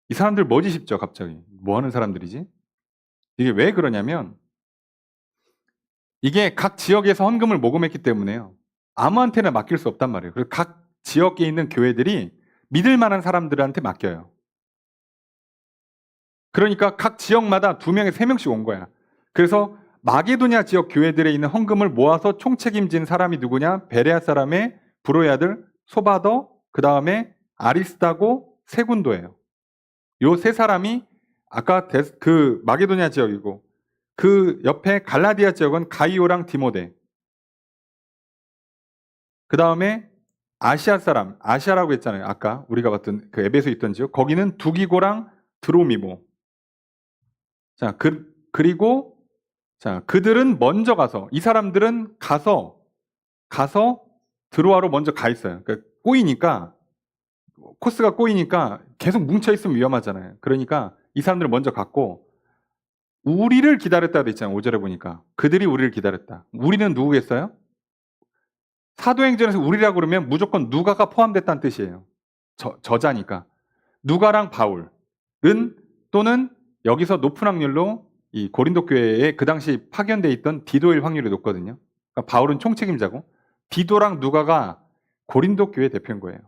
이 사람들 뭐지 싶죠, 갑자기. 뭐 하는 사람들이지? 이게 왜 그러냐면 이게 각 지역에서 헌금을 모금했기 때문에요. 아무한테나 맡길 수 없단 말이에요. 그래서 각 지역에 있는 교회들이 믿을 만한 사람들한테 맡겨요. 그러니까 각 지역마다 2명에 3명씩 온 거야. 그래서 마게도냐 지역 교회들에 있는 헌금을 모아서 총책임진 사람이 누구냐? 베레아 사람의 브로의 아들 소바더, 그 다음에 아리스다고 세군도예요. 요 세 사람이 아까 그 마게도냐 지역이고 그 옆에 갈라디아 지역은 가이오랑 디모데. 그 다음에 아시아 사람, 아시아라고 했잖아요. 아까 우리가 봤던 그 에베소 있던 지역. 거기는 두기고랑 드로미모. 자, 그리고 자, 그들은 먼저 가서 이 사람들은 가서 드로아로 먼저 가 있어요. 그러니까 꼬이니까 코스가 꼬이니까 계속 뭉쳐 있으면 위험하잖아요. 그러니까 이 사람들은 먼저 갔고 우리를 기다렸다 돼 있잖아요. 5절에 보니까 그들이 우리를 기다렸다. 우리는 누구겠어요? 사도행전에서 우리라고 그러면 무조건 누가가 포함됐다는 뜻이에요. 저자니까 누가랑 바울은 또는 여기서 높은 확률로 이 고린도 교회에 그 당시 파견돼 있던 디도일 확률이 높거든요. 그러니까 바울은 총책임자고 디도랑 누가가 고린도 교회 대표인 거예요.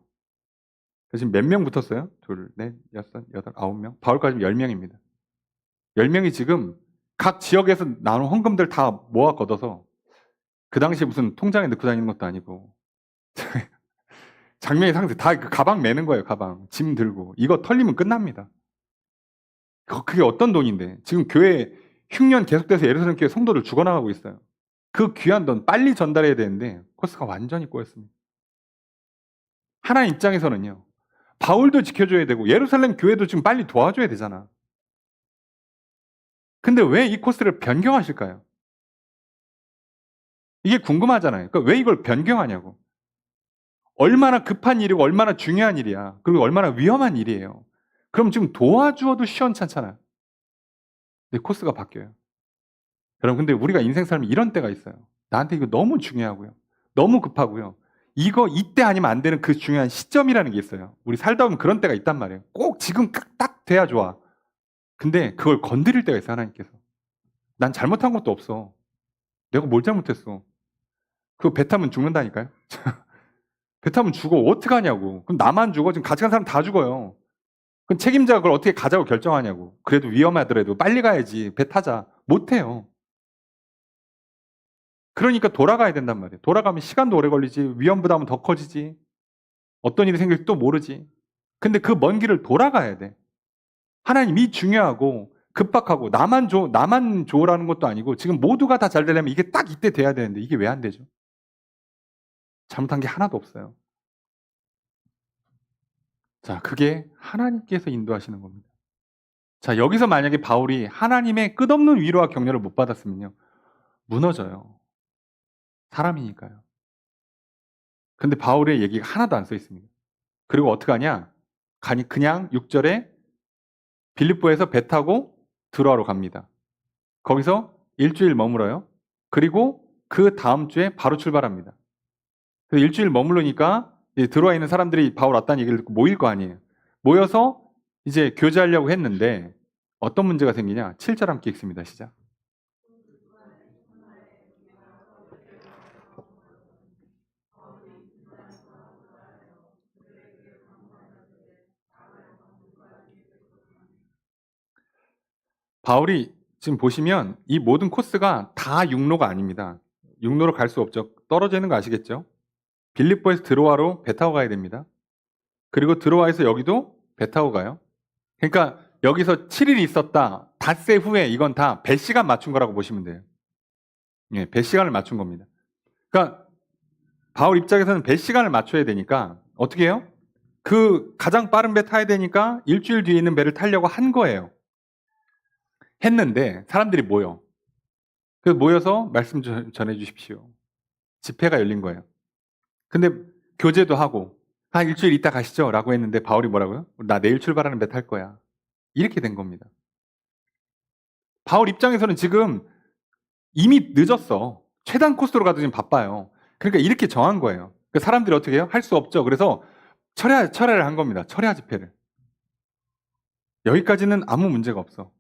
그래서 지금 몇 명 붙었어요? 둘, 넷, 여섯, 여덟, 9명? 바울까지 10명입니다. 10명이 지금 각 지역에서 나눈 헌금들 다 모아 걷어서 그 당시에 무슨 통장에 넣고 다니는 것도 아니고 장면이 상세 다 그 가방 매는 거예요. 가방 짐 들고 이거 털리면 끝납니다. 그게 어떤 돈인데 지금 교회 흉년 계속돼서 예루살렘 교회 성도들 죽어나가고 있어요. 그 귀한 돈 빨리 전달해야 되는데 코스가 완전히 꼬였습니다. 하나님 입장에서는요. 바울도 지켜줘야 되고 예루살렘 교회도 지금 빨리 도와줘야 되잖아. 근데 왜 이 코스를 변경하실까요? 이게 궁금하잖아요. 그러니까 왜 이걸 변경하냐고. 얼마나 급한 일이고 얼마나 중요한 일이야. 그리고 얼마나 위험한 일이에요. 그럼 지금 도와주어도 시원찮잖아요. 근데 코스가 바뀌어요. 여러분 근데 우리가 인생 삶에 이런 때가 있어요. 나한테 이거 너무 중요하고요. 너무 급하고요. 이거 이때 아니면 안 되는 그 중요한 시점이라는 게 있어요. 우리 살다 보면 그런 때가 있단 말이에요. 꼭 지금 딱 돼야 좋아. 근데 그걸 건드릴 때가 있어요. 하나님께서. 난 잘못한 것도 없어. 내가 뭘 잘못했어. 그거 배 타면 죽는다니까요. 배 타면 죽어. 어떡하냐고. 그럼 나만 죽어? 지금 같이 간 사람 다 죽어요. 그럼 책임자가 그걸 어떻게 가자고 결정하냐고. 그래도 위험하더라도 빨리 가야지. 배 타자. 못해요. 그러니까 돌아가야 된단 말이에요. 돌아가면 시간도 오래 걸리지. 위험 부담은 더 커지지. 어떤 일이 생길지 또 모르지. 근데 그 먼 길을 돌아가야 돼. 하나님이 중요하고 급박하고 나만 좋으라는 것도 아니고 지금 모두가 다 잘 되려면 이게 딱 이때 돼야 되는데 이게 왜 안 되죠? 잘못한 게 하나도 없어요. 자, 그게 하나님께서 인도하시는 겁니다. 자, 여기서 만약에 바울이 하나님의 끝없는 위로와 격려를 못 받았으면요. 무너져요. 사람이니까요. 근데 바울의 얘기가 하나도 안 써 있습니다. 그리고 어떡하냐? 그냥 6절에 빌립보에서 배 타고 드로아로 갑니다. 거기서 일주일 머물어요. 그리고 그 다음 주에 바로 출발합니다. 그래서 일주일 머무르니까 드로아에 있는 사람들이 바울 왔다는 얘기를 듣고 모일 거 아니에요. 모여서 이제 교제하려고 했는데 어떤 문제가 생기냐? 7절 함께 읽습니다. 시작. 바울이 지금 보시면 이 모든 코스가 다 육로가 아닙니다. 육로로 갈 수 없죠. 떨어져 있는 거 아시겠죠? 빌립보에서 드로아로 배 타고 가야 됩니다. 그리고 드로아에서 여기도 배 타고 가요. 그러니까 여기서 7일 있었다. 닷새 후에 이건 다 배 시간 맞춘 거라고 보시면 돼요. 예, 배 시간을 맞춘 겁니다. 그러니까 바울 입장에서는 배 시간을 맞춰야 되니까 어떻게 해요? 그 가장 빠른 배 타야 되니까 일주일 뒤에 있는 배를 타려고 한 거예요. 했는데 사람들이 모여. 그래서 모여서 말씀 전해 주십시오. 집회가 열린 거예요. 근데 교제도 하고 한 일주일 있다 가시죠 라고 했는데 바울이 뭐라고요? 나 내일 출발하는 배 탈 거야. 이렇게 된 겁니다. 바울 입장에서는 지금 이미 늦었어. 최단 코스로 가도 지금 바빠요. 그러니까 이렇게 정한 거예요. 그러니까 사람들이 어떻게 해요? 할 수 없죠. 그래서 철회를 한 겁니다. 철야 집회를. 여기까지는 아무 문제가 없어.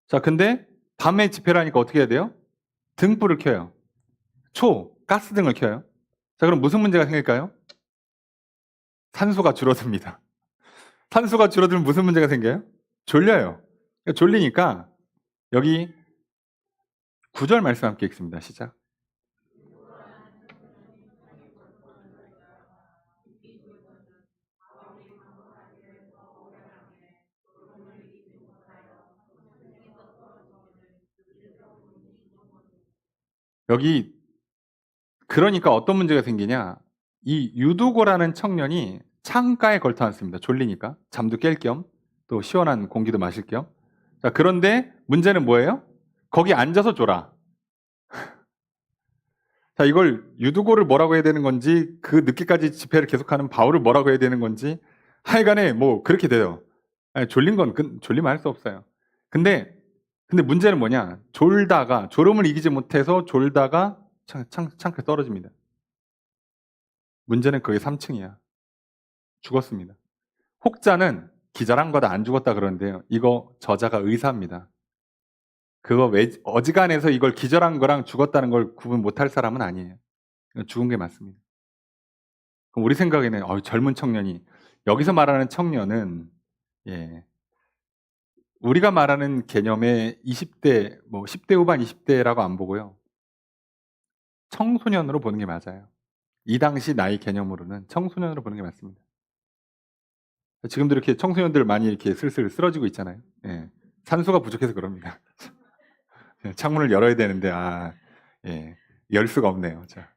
자, 근데 밤에 집회를 하니까 어떻게 해야 돼요? 등불을 켜요. 가스등을 켜요. 자, 그럼 무슨 문제가 생길까요? 산소가 줄어듭니다. 산소가 줄어들면 무슨 문제가 생겨요? 졸려요. 졸리니까 여기 9절 말씀 함께 읽습니다. 시작. 여기 그러니까 어떤 문제가 생기냐? 이 유두고라는 청년이 창가에 걸터 앉습니다. 졸리니까 잠도 깰 겸 또 시원한 공기도 마실 겸. 자, 그런데 문제는 뭐예요? 거기 앉아서 졸아. 자, 이걸 유두고를 뭐라고 해야 되는 건지 그 늦게까지 집회를 계속하는 바울을 뭐라고 해야 되는 건지 하여간에 뭐 그렇게 돼요. 아니, 졸린 건 졸리면 할 수 없어요. 근데 문제는 뭐냐? 졸다가 졸음을 이기지 못해서 졸다가 창가에 떨어집니다. 문제는 거기 3층이야. 죽었습니다. 혹자는 기절한 거다 안 죽었다 그러는데요. 이거 저자가 의사입니다. 그거 어지간해서 이걸 기절한 거랑 죽었다는 걸 구분 못할 사람은 아니에요. 죽은 게 맞습니다. 그럼 우리 생각에는 젊은 청년이 여기서 말하는 청년은 예, 우리가 말하는 개념의 20대, 뭐 10대 후반 20대라고 안 보고요. 청소년으로 보는 게 맞아요. 이 당시 나이 개념으로는 청소년으로 보는 게 맞습니다. 지금도 이렇게 청소년들 많이 이렇게 슬슬 쓰러지고 있잖아요. 예, 산소가 부족해서 그럽니다. 창문을 열어야 되는데 예, 열 수가 없네요. 자,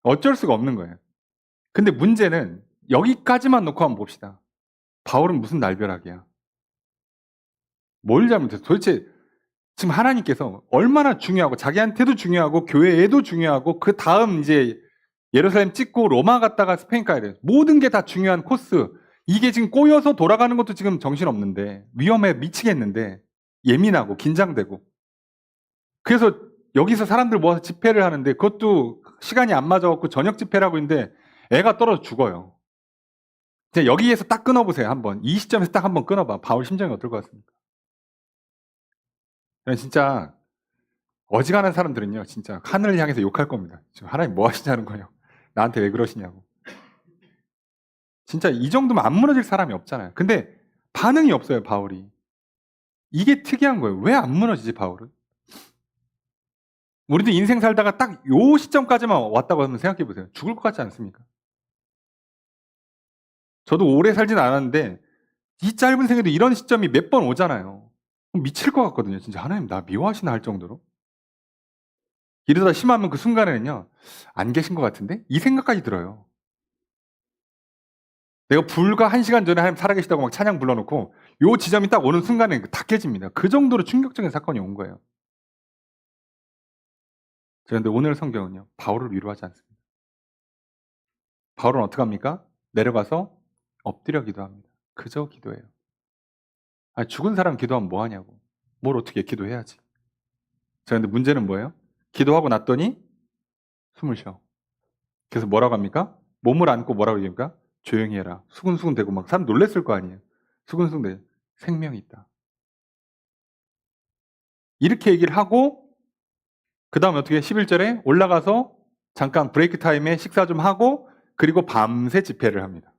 어쩔 수가 없는 거예요. 근데 문제는 여기까지만 놓고 한번 봅시다. 바울은 무슨 날벼락이야? 뭘 잘못했어? 도대체 지금 하나님께서 얼마나 중요하고 자기한테도 중요하고 교회에도 중요하고 그 다음 이제 예루살렘 찍고 로마 갔다가 스페인 가야 돼요. 모든 게 다 중요한 코스. 이게 지금 꼬여서 돌아가는 것도 지금 정신없는데 위험해 미치겠는데 예민하고 긴장되고 그래서 여기서 사람들 모아서 집회를 하는데 그것도 시간이 안 맞아갖고 저녁 집회를 하고 있는데 애가 떨어져 죽어요. 이제 여기에서 딱 끊어보세요. 한번 이 시점에서 딱 한번 끊어봐. 바울 심정이 어떨 것 같습니까? 진짜 어지간한 사람들은요, 진짜 하늘을 향해서 욕할 겁니다. 지금 하나님 뭐 하시냐는 거예요. 나한테 왜 그러시냐고. 진짜 이 정도면 안 무너질 사람이 없잖아요. 근데 반응이 없어요, 바울이. 이게 특이한 거예요. 왜 안 무너지지, 바울은? 우리도 인생 살다가 딱 요 시점까지만 왔다고 하면 생각해 보세요. 죽을 것 같지 않습니까? 저도 오래 살진 않았는데 이 짧은 생에도 이런 시점이 몇 번 오잖아요. 미칠 것 같거든요. 진짜 하나님 나 미워하시나 할 정도로. 이러다 심하면 그 순간에는요. 안 계신 것 같은데? 이 생각까지 들어요. 내가 불과 1시간 전에 하나님 살아계시다고 막 찬양 불러놓고 요 지점이 딱 오는 순간에 다 깨집니다. 그 정도로 충격적인 사건이 온 거예요. 그런데 오늘 성경은요. 바울을 위로하지 않습니다. 바울은 어떻게 합니까? 내려가서 엎드려 기도합니다. 그저 기도해요. 아, 죽은 사람 기도하면 뭐 하냐고. 뭘 어떻게 기도해야지. 자, 근데 문제는 뭐예요? 기도하고 났더니 숨을 쉬어. 그래서 뭐라고 합니까? 몸을 안고 뭐라고 얘기합니까? 조용히 해라. 수근수근 대고 막 사람 놀랬을 거 아니에요. 수근수근 대 생명이 있다. 이렇게 얘기를 하고 그 다음에 어떻게 11절에 올라가서 잠깐 브레이크 타임에 식사 좀 하고 그리고 밤새 집회를 합니다.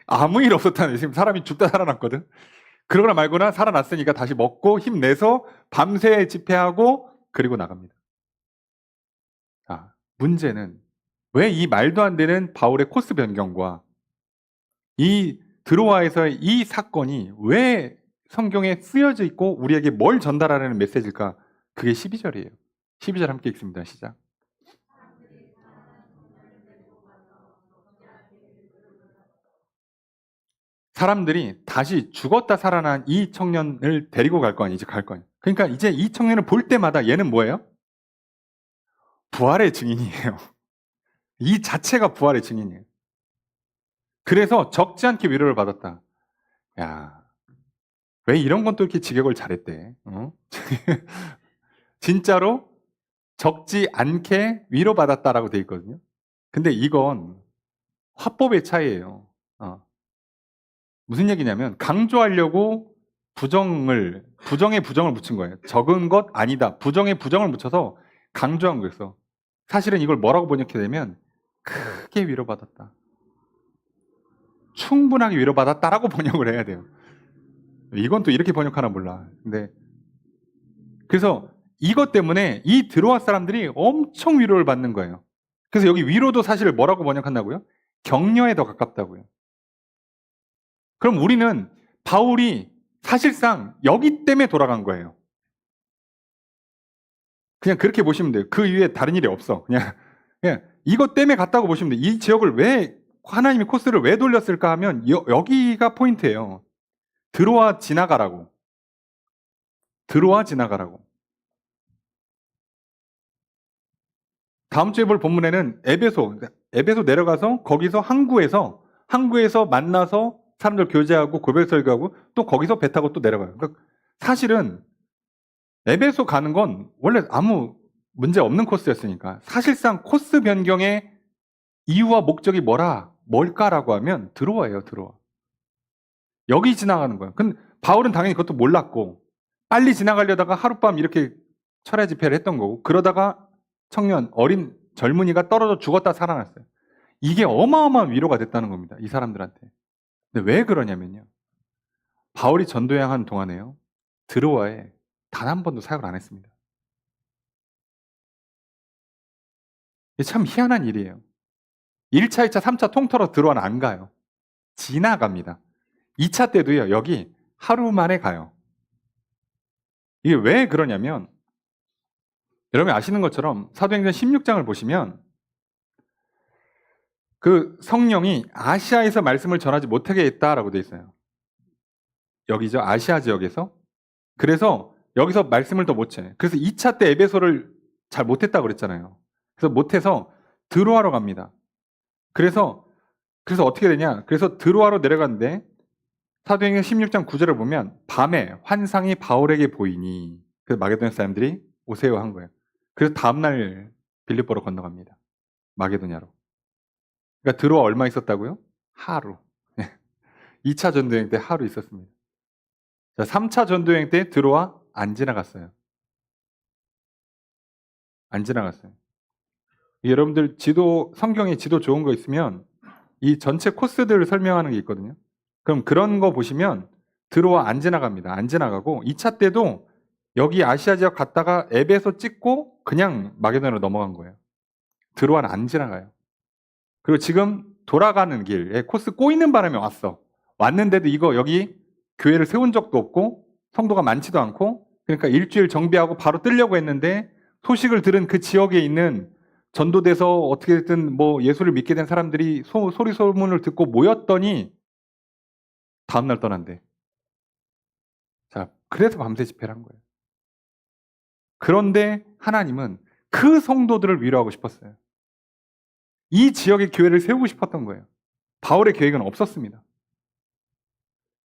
아무 일 없었다는 지금 사람이 죽다 살아났거든. 그러거나 말거나 살아났으니까 다시 먹고 힘내서 밤새 집회하고 그리고 나갑니다. 자, 문제는 왜 이 말도 안 되는 바울의 코스 변경과 이 드로아에서의 이 사건이 왜 성경에 쓰여져 있고 우리에게 뭘 전달하려는 메시지일까? 그게 12절이에요. 12절 함께 읽습니다. 시작. 사람들이 다시 죽었다 살아난 이 청년을 데리고 갈 거 아니에요. 이제 갈 거 아니에요. 그러니까 이제 이 청년을 볼 때마다 얘는 뭐예요? 부활의 증인이에요. 이 자체가 부활의 증인이에요. 그래서 적지 않게 위로를 받았다. 야, 왜 이런 건 또 이렇게 직역을 잘했대? 어? 진짜로 적지 않게 위로받았다라고 돼 있거든요. 근데 이건 화법의 차이예요. 무슨 얘기냐면 강조하려고 부정에 부정을 붙인 거예요. 적은 것 아니다. 부정에 부정을 붙여서 강조한 거였어. 사실은 이걸 뭐라고 번역해야 되면 크게 위로받았다. 충분하게 위로받았다라고 번역을 해야 돼요. 이건 또 이렇게 번역하나 몰라. 근데 그래서 이것 때문에 이 드로아 사람들이 엄청 위로를 받는 거예요. 그래서 여기 위로도 사실 뭐라고 번역한다고요? 격려에 더 가깝다고요. 그럼 우리는 바울이 사실상 여기 때문에 돌아간 거예요. 그냥 그렇게 보시면 돼요. 그 이후에 다른 일이 없어. 그냥 이것 때문에 갔다고 보시면 돼요. 이 지역을 왜 하나님이 코스를 왜 돌렸을까 하면 여기가 포인트예요. 들어와 지나가라고. 들어와 지나가라고. 다음 주에 볼 본문에는 에베소 내려가서 거기서 항구에서 만나서 사람들 교제하고 고백 설교하고 또 거기서 배 타고 또 내려가요. 그러니까 사실은 에베소 가는 건 원래 아무 문제 없는 코스였으니까 사실상 코스 변경의 이유와 목적이 뭘까라고 하면 들어와요. 여기 지나가는 거예요. 근데 바울은 당연히 그것도 몰랐고 빨리 지나가려다가 하룻밤 이렇게 철야 집회를 했던 거고 그러다가 어린 젊은이가 떨어져 죽었다 살아났어요. 이게 어마어마한 위로가 됐다는 겁니다. 이 사람들한테. 근데 왜 그러냐면요. 바울이 전도여행하는 동안에요. 드로아에 단 한 번도 사역을 안 했습니다. 이게 참 희한한 일이에요. 1차, 2차, 3차 통틀어 드로아는 안 가요. 지나갑니다. 2차 때도요. 여기 하루 만에 가요. 이게 왜 그러냐면 여러분이 아시는 것처럼 사도행전 16장을 보시면 그 성령이 아시아에서 말씀을 전하지 못하게 했다라고 되어 있어요. 여기죠. 아시아 지역에서. 그래서 여기서 말씀을 더 못해. 그래서 2차 때 에베소를 잘 못했다고 그랬잖아요. 그래서 못해서 드로아로 갑니다. 그래서 어떻게 되냐? 그래서 드로아로 내려갔는데 사도행전 16장 9절을 보면 밤에 환상이 바울에게 보이니 그래서 마게도냐 사람들이 오세요 한 거예요. 그래서 다음날 빌립보로 건너갑니다. 마게도냐로. 그러니까 드로아 얼마 있었다고요? 하루. 2차 전도여행 때 하루 있었습니다. 자, 3차 전도여행 때 드로아 안 지나갔어요. 안 지나갔어요. 여러분들 성경에 지도 좋은 거 있으면 이 전체 코스들을 설명하는 게 있거든요. 그럼 그런 거 보시면 드로아 안 지나갑니다. 안 지나가고 2차 때도 여기 아시아 지역 갔다가 에베소 찍고 그냥 마게도냐로 넘어간 거예요. 드로아는 안 지나가요. 그리고 지금 돌아가는 길에 코스 꼬이는 바람에 왔는데도 여기 교회를 세운 적도 없고 성도가 많지도 않고 그러니까 일주일 정비하고 바로 뜨려고 했는데 소식을 들은 그 지역에 있는 전도돼서 어떻게 됐든 예수를 믿게 된 사람들이 소리 소문을 듣고 모였더니 다음날 떠난대. 자, 그래서 밤새 집회를 한 거예요. 그런데 하나님은 그 성도들을 위로하고 싶었어요. 이 지역의 교회를 세우고 싶었던 거예요. 바울의 계획은 없었습니다.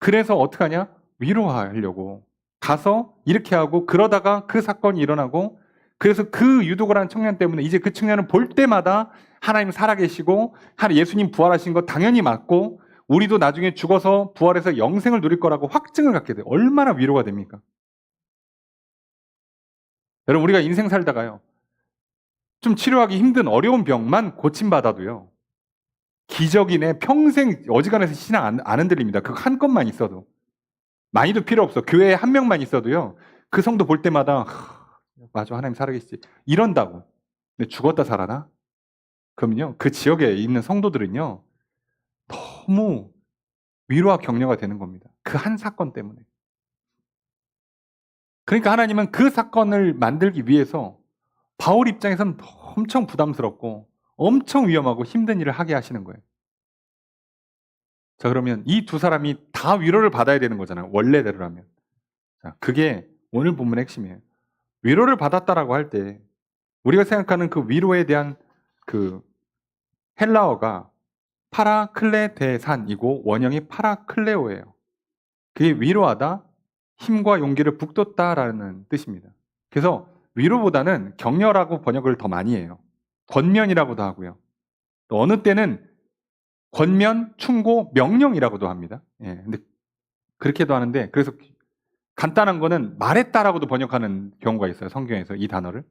그래서 어떡하냐? 위로하려고 가서 이렇게 하고, 그러다가 그 사건이 일어나고, 그래서 그 유도가라는 청년 때문에 이제 그 청년을 볼 때마다 하나님 살아계시고 예수님 부활하신 거 당연히 맞고, 우리도 나중에 죽어서 부활해서 영생을 누릴 거라고 확증을 갖게 돼요. 얼마나 위로가 됩니까? 여러분, 우리가 인생 살다가요, 좀 치료하기 힘든 어려운 병만 고침받아도요, 기적이네, 평생 어지간해서 신앙 안 흔들립니다. 그거 한 건만 있어도. 많이도 필요 없어. 교회에 한 명만 있어도요, 그 성도 볼 때마다 맞아, 하나님 살아계시지 이런다고. 근데 죽었다 살아나? 그러면요, 그 지역에 있는 성도들은요, 너무 위로와 격려가 되는 겁니다. 그 한 사건 때문에. 그러니까 하나님은 그 사건을 만들기 위해서 바울 입장에서는 엄청 부담스럽고 엄청 위험하고 힘든 일을 하게 하시는 거예요. 자, 그러면 이 두 사람이 다 위로를 받아야 되는 거잖아요. 원래대로라면. 자, 그게 오늘 본문의 핵심이에요. 위로를 받았다라고 할 때 우리가 생각하는 그 위로에 대한 그 헬라어가 파라클레데산이고 원형이 파라클레오예요. 그게 위로하다, 힘과 용기를 북돋다라는 뜻입니다. 그래서 위로보다는 격려라고 번역을 더 많이 해요. 권면이라고도 하고요. 또 어느 때는 권면, 충고, 명령이라고도 합니다. 예, 근데 그렇게도 하는데, 그래서 간단한 거는 말했다라고도 번역하는 경우가 있어요. 성경에서 이 단어를.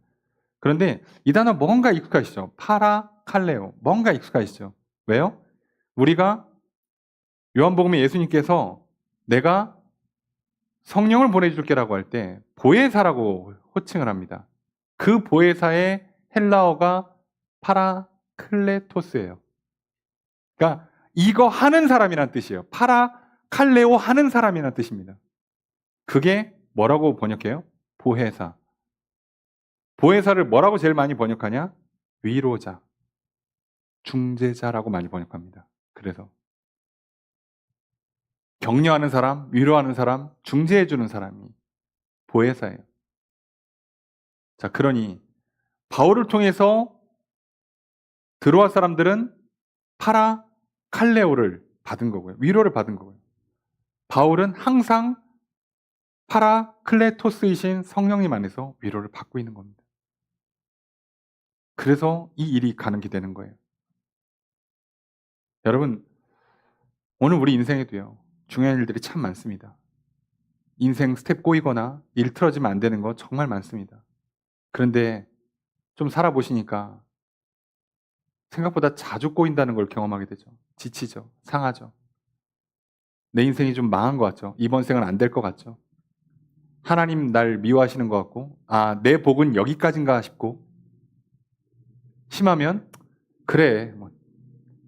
그런데 이 단어 뭔가 익숙하시죠? 파라칼레오. 뭔가 익숙하시죠? 왜요? 우리가 요한복음에 예수님께서 내가 성령을 보내줄게라고 할 때 보혜사라고 호칭을 합니다. 그 보혜사의 헬라어가 파라클레토스예요. 그러니까 이거 하는 사람이란 뜻이에요. 파라칼레오 하는 사람이란 뜻입니다. 그게 뭐라고 번역해요? 보혜사. 보혜사를 뭐라고 제일 많이 번역하냐? 위로자, 중재자라고 많이 번역합니다. 그래서 격려하는 사람, 위로하는 사람, 중재해주는 사람이 보혜사예요. 자, 그러니 바울을 통해서 드로아 사람들은 파라칼레오를 받은 거고요. 위로를 받은 거고요. 바울은 항상 파라클레토스이신 성령님 안에서 위로를 받고 있는 겁니다. 그래서 이 일이 가능하게 되는 거예요. 여러분, 오늘 우리 인생에도요, 중요한 일들이 참 많습니다. 인생 스텝 꼬이거나 일 틀어지면 안 되는 거 정말 많습니다. 그런데 좀 살아보시니까 생각보다 자주 꼬인다는 걸 경험하게 되죠. 지치죠. 상하죠. 내 인생이 좀 망한 것 같죠. 이번 생은 안 될 것 같죠. 하나님 날 미워하시는 것 같고, 아, 내 복은 여기까지인가 싶고, 심하면 그래,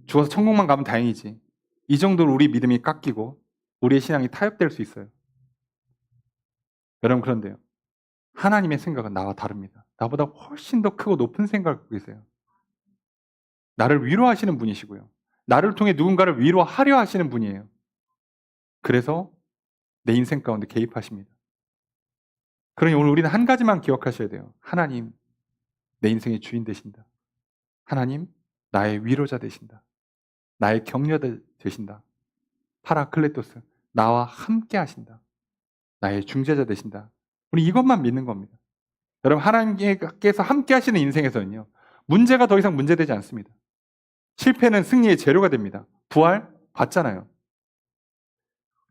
죽어서 천국만 가면 다행이지. 이 정도로 우리 믿음이 깎이고 우리의 신앙이 타협될 수 있어요. 여러분, 그런데요, 하나님의 생각은 나와 다릅니다. 나보다 훨씬 더 크고 높은 생각을 갖고 계세요. 나를 위로하시는 분이시고요, 나를 통해 누군가를 위로하려 하시는 분이에요. 그래서 내 인생 가운데 개입하십니다. 그러니 오늘 우리는 한 가지만 기억하셔야 돼요. 하나님, 내 인생의 주인 되신다. 하나님, 나의 위로자 되신다. 나의 격려자 되신다. 파라클레토스, 나와 함께 하신다. 나의 중재자 되신다. 우리 이것만 믿는 겁니다. 여러분, 하나님께서 함께 하시는 인생에서는요, 문제가 더 이상 문제되지 않습니다. 실패는 승리의 재료가 됩니다. 부활 봤잖아요.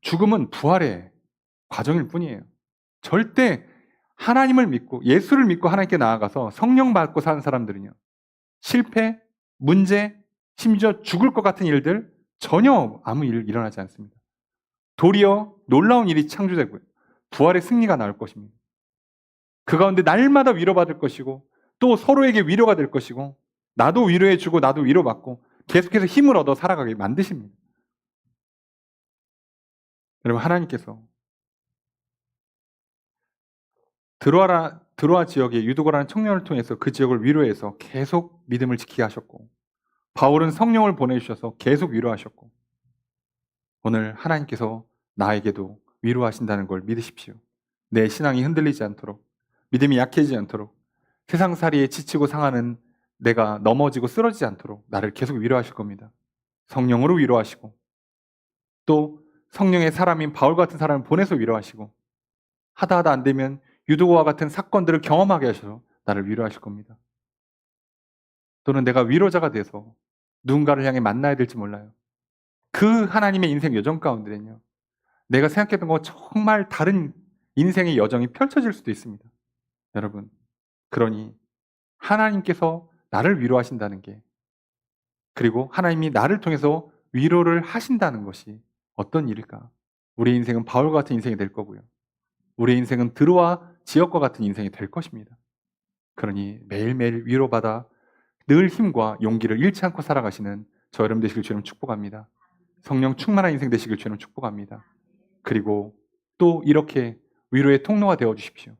죽음은 부활의 과정일 뿐이에요. 절대 하나님을 믿고 예수를 믿고 하나님께 나아가서 성령 받고 사는 사람들은요, 실패, 문제, 심지어 죽을 것 같은 일들 전혀 아무 일 일어나지 않습니다. 도리어 놀라운 일이 창조되고요, 부활의 승리가 나올 것입니다. 그 가운데 날마다 위로받을 것이고 또 서로에게 위로가 될 것이고, 나도 위로해주고 나도 위로받고 계속해서 힘을 얻어 살아가게 만드십니다. 여러분, 하나님께서 드로아 지역의 유두고라는 청년을 통해서 그 지역을 위로해서 계속 믿음을 지키게 하셨고, 바울은 성령을 보내주셔서 계속 위로하셨고, 오늘 하나님께서 나에게도 위로하신다는 걸 믿으십시오. 내 신앙이 흔들리지 않도록, 믿음이 약해지지 않도록, 세상살이에 지치고 상하는 내가 넘어지고 쓰러지지 않도록 나를 계속 위로하실 겁니다. 성령으로 위로하시고, 또 성령의 사람인 바울 같은 사람을 보내서 위로하시고, 하다 안 되면 유도와 같은 사건들을 경험하게 하셔서 나를 위로하실 겁니다. 또는 내가 위로자가 돼서 누군가를 향해 만나야 될지 몰라요. 그 하나님의 인생 여정 가운데는요, 내가 생각했던 것과 정말 다른 인생의 여정이 펼쳐질 수도 있습니다. 여러분, 그러니 하나님께서 나를 위로하신다는 게, 그리고 하나님이 나를 통해서 위로를 하신다는 것이 어떤 일일까? 우리의 인생은 바울과 같은 인생이 될 거고요. 우리의 인생은 드로아 지역과 같은 인생이 될 것입니다. 그러니 매일매일 위로받아 늘 힘과 용기를 잃지 않고 살아가시는 저 여러분 되시길 주님 축복합니다. 성령 충만한 인생 되시길 주님 축복합니다. 그리고 또 이렇게 위로의 통로가 되어 주십시오.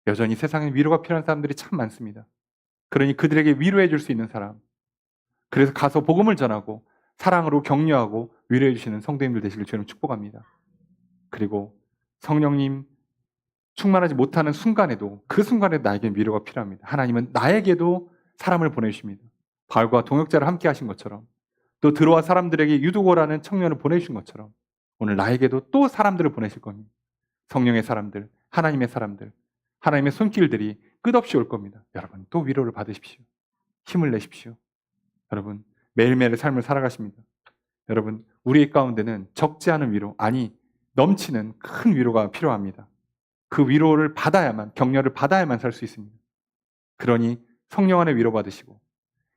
여전히 세상에 위로가 필요한 사람들이 참 많습니다. 그러니 그들에게 위로해 줄 수 있는 사람, 그래서 가서 복음을 전하고 사랑으로 격려하고 위로해 주시는 성도님들 되시길 주님 축복합니다. 그리고 성령님 충만하지 못하는 순간에도, 그 순간에도 나에게 위로가 필요합니다. 하나님은 나에게도 사람을 보내주십니다. 바울과 동역자를 함께 하신 것처럼, 또 들어와 사람들에게 유두고라는 청년을 보내주신 것처럼 오늘 나에게도 또 사람들을 보내실 겁니다. 성령의 사람들, 하나님의 사람들, 하나님의 손길들이 끝없이 올 겁니다. 여러분, 또 위로를 받으십시오. 힘을 내십시오. 여러분, 매일매일의 삶을 살아가십니다. 여러분, 우리 가운데는 적지 않은 위로, 아니 넘치는 큰 위로가 필요합니다. 그 위로를 받아야만, 격려를 받아야만 살 수 있습니다. 그러니 성령 안에 위로받으시고,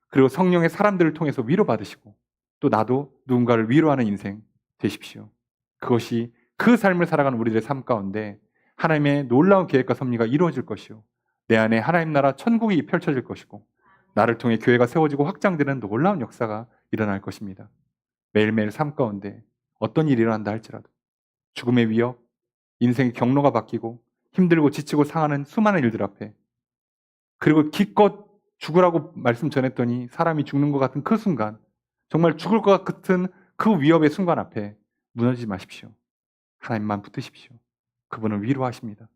그리고 성령의 사람들을 통해서 위로받으시고, 또 나도 누군가를 위로하는 인생 되십시오. 그것이 그 삶을 살아가는 우리들의 삶 가운데 하나님의 놀라운 계획과 섭리가 이루어질 것이요, 내 안에 하나님 나라 천국이 펼쳐질 것이고, 나를 통해 교회가 세워지고 확장되는 놀라운 역사가 일어날 것입니다. 매일매일 삶 가운데 어떤 일이 일어난다 할지라도 죽음의 위협, 인생의 경로가 바뀌고 힘들고 지치고 상하는 수많은 일들 앞에, 그리고 기껏 죽으라고 말씀 전했더니 사람이 죽는 것 같은 그 순간, 정말 죽을 것 같은 그 위협의 순간 앞에 무너지지 마십시오. 하나님만 붙드십시오. 그분은 위로하십니다.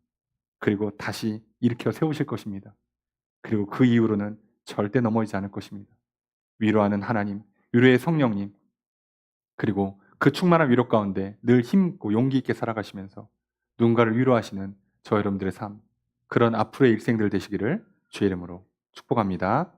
그리고 다시 일으켜 세우실 것입니다. 그리고 그 이후로는 절대 넘어지지 않을 것입니다. 위로하는 하나님, 위로의 성령님, 그리고 그 충만한 위로 가운데 늘 힘있고 용기 있게 살아가시면서 누군가를 위로하시는 저 여러분들의 삶, 그런 앞으로의 일생들 되시기를 주의 이름으로 축복합니다.